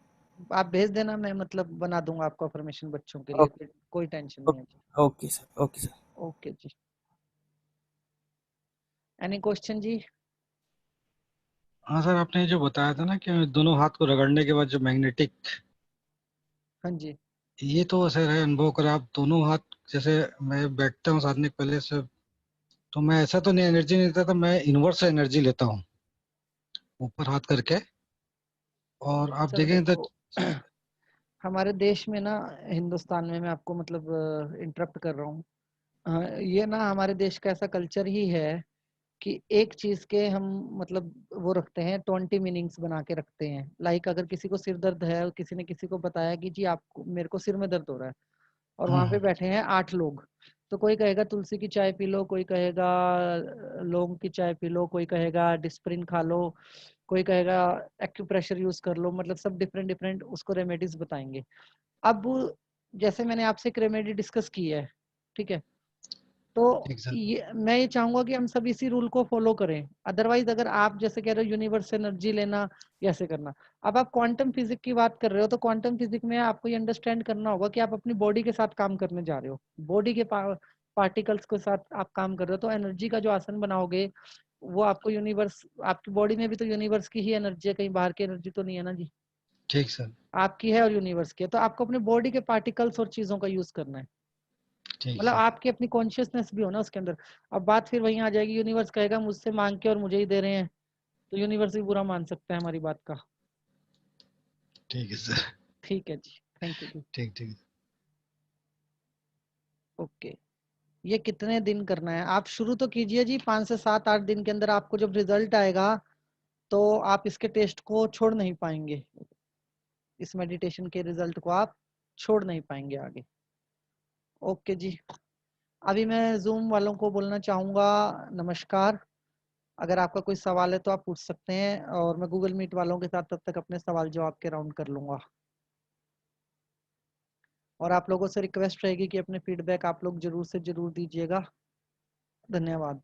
आप भेज देना, मैं मतलब बना दूंगा आपको अफर्मेशन बच्चों के लिए, कोई टेंशन नहीं है जी। Okay sir, okay sir. Okay जी। एनी क्वेश्चन जी? हाँ सर, आपने जो बताया था ना कि दोनों हाथ को रगड़ने के बाद जो मैग्नेटिक, हाँ जी। ये तो सर है अनुभव करा। आप दोनों हाथ, जैसे मैं बैठता हूँ साधने के पहले से, तो मैं ऐसा तो नहीं एनर्जी नहीं लेता था, मैं इनवर्स से एनर्जी लेता हूँ ऊपर हाथ करके। और आप सर देखेंगे तो देखो, हमारे देश में ना, हिंदुस्तान में, मैं आपको मतलब इंटरप्ट कर रहा हूँ, ये ना हमारे देश का ऐसा कल्चर ही है कि एक चीज के हम मतलब वो रखते हैं, 20 मीनिंग्स बना के रखते हैं। लाइक अगर किसी को सिर दर्द है और किसी ने किसी को बताया कि जी आपको, मेरे को सिर में दर्द हो रहा है, और वहां पे बैठे हैं 8 लोग, तो कोई कहेगा तुलसी की चाय पी लो, कोई कहेगा लौंग की चाय पी लो, कोई कहेगा डिस्प्रिन खा लो, कोई कहेगा एक्यूप्रेशर यूज कर लो, मतलब सब डिफरेंट डिफरेंट उसको रेमेडीज बताएंगे। अब जैसे मैंने आपसे एक रेमेडी डिस्कस की है, ठीक है, तो ये मैं ये चाहूंगा कि हम सब इसी रूल को फॉलो करें। अदरवाइज अगर आप जैसे कह रहे हो यूनिवर्स से एनर्जी लेना या ऐसे करना, अब आप क्वांटम फिजिक्स की बात कर रहे हो, तो क्वांटम फिजिक्स में आपको ये अंडरस्टैंड करना होगा कि आप अपनी बॉडी के साथ काम करने जा रहे हो, बॉडी के पार्टिकल्स के साथ आप काम कर रहे हो, तो एनर्जी का जो आसन बनाओगे वो आपको यूनिवर्स, आपकी बॉडी में भी तो यूनिवर्स की ही एनर्जी है, कहीं बाहर की एनर्जी तो नहीं है ना जी, ठीक सर, आपकी है और यूनिवर्स की है। तो आपको अपने बॉडी के पार्टिकल्स और चीजों का यूज करना है, ठीक मतलब सर, आपकी अपनी कॉन्शियसनेस भी हो ना उसके अंदर। अब बात फिर वहीं आ जाएगी, यूनिवर्स कहेगा मुझसे मांग के और मुझे ही दे रहे हैं, तो यूनिवर्स भी बुरा मान सकता है हमारी बात का। ठीक है सर, ठीक है जी, थैंक यू जी। ठीक ठीक। ओके, ये कितने दिन करना है आप शुरू तो कीजिए जी, 5 से 7 8 दिन के अंदर आपको जब रिजल्ट आएगा तो आप इसके टेस्ट को छोड़ नहीं पाएंगे, इस मेडिटेशन के रिजल्ट को आप छोड़ नहीं पाएंगे आगे। ओके जी, अभी मैं जूम वालों को बोलना चाहूंगा नमस्कार। अगर आपका कोई सवाल है तो आप पूछ सकते हैं, और मैं गूगल मीट वालों के साथ तब तक अपने सवाल जवाब के राउंड कर लूंगा। और आप लोगों से रिक्वेस्ट रहेगी कि अपने फीडबैक आप लोग जरूर से जरूर दीजिएगा। धन्यवाद।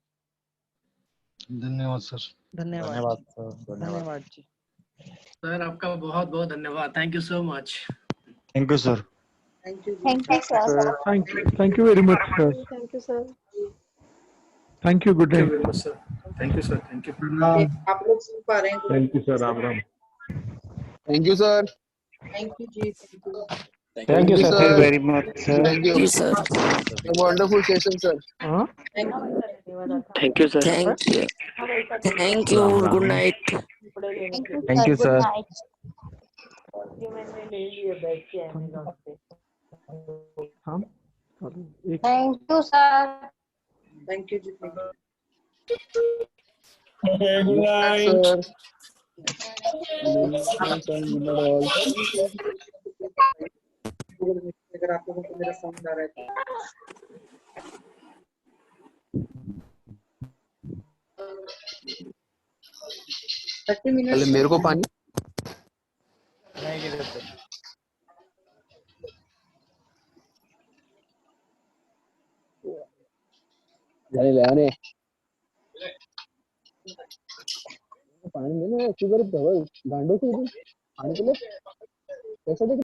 धन्यवाद सर। धन्यवाद धन्यवाद जी। सर आपका बहुत बहुत धन्यवाद, thank you so much. Thank you sir. Thank you Thank you, sir. Thank you very much, sir. Thank you sir. Thank you. Good thank you night. Very much sir, thank you sir, thank you. आप लोग सुन पा रहे हैं? Thank you, sir. Ram Ram. Thank you sir. Thank you ji, thank you. Thank you, sir. Thank you very much, sir. Thank you wonderful session sir. Huh? Thank you sir. Thank you. Thank you. Ram Ram. Good night. Thank you, Thank sir. you, Good sir. night. हाँ. एक Thank you, sir. Thank you ji, thank you. Good night, sir. अगर आप लोगों को मेरा sound आ रहा है तो 30 मिनट पहले मेरे को पानी ले आने पानी में ना शुगर गांडो से पानी के लिए कैसे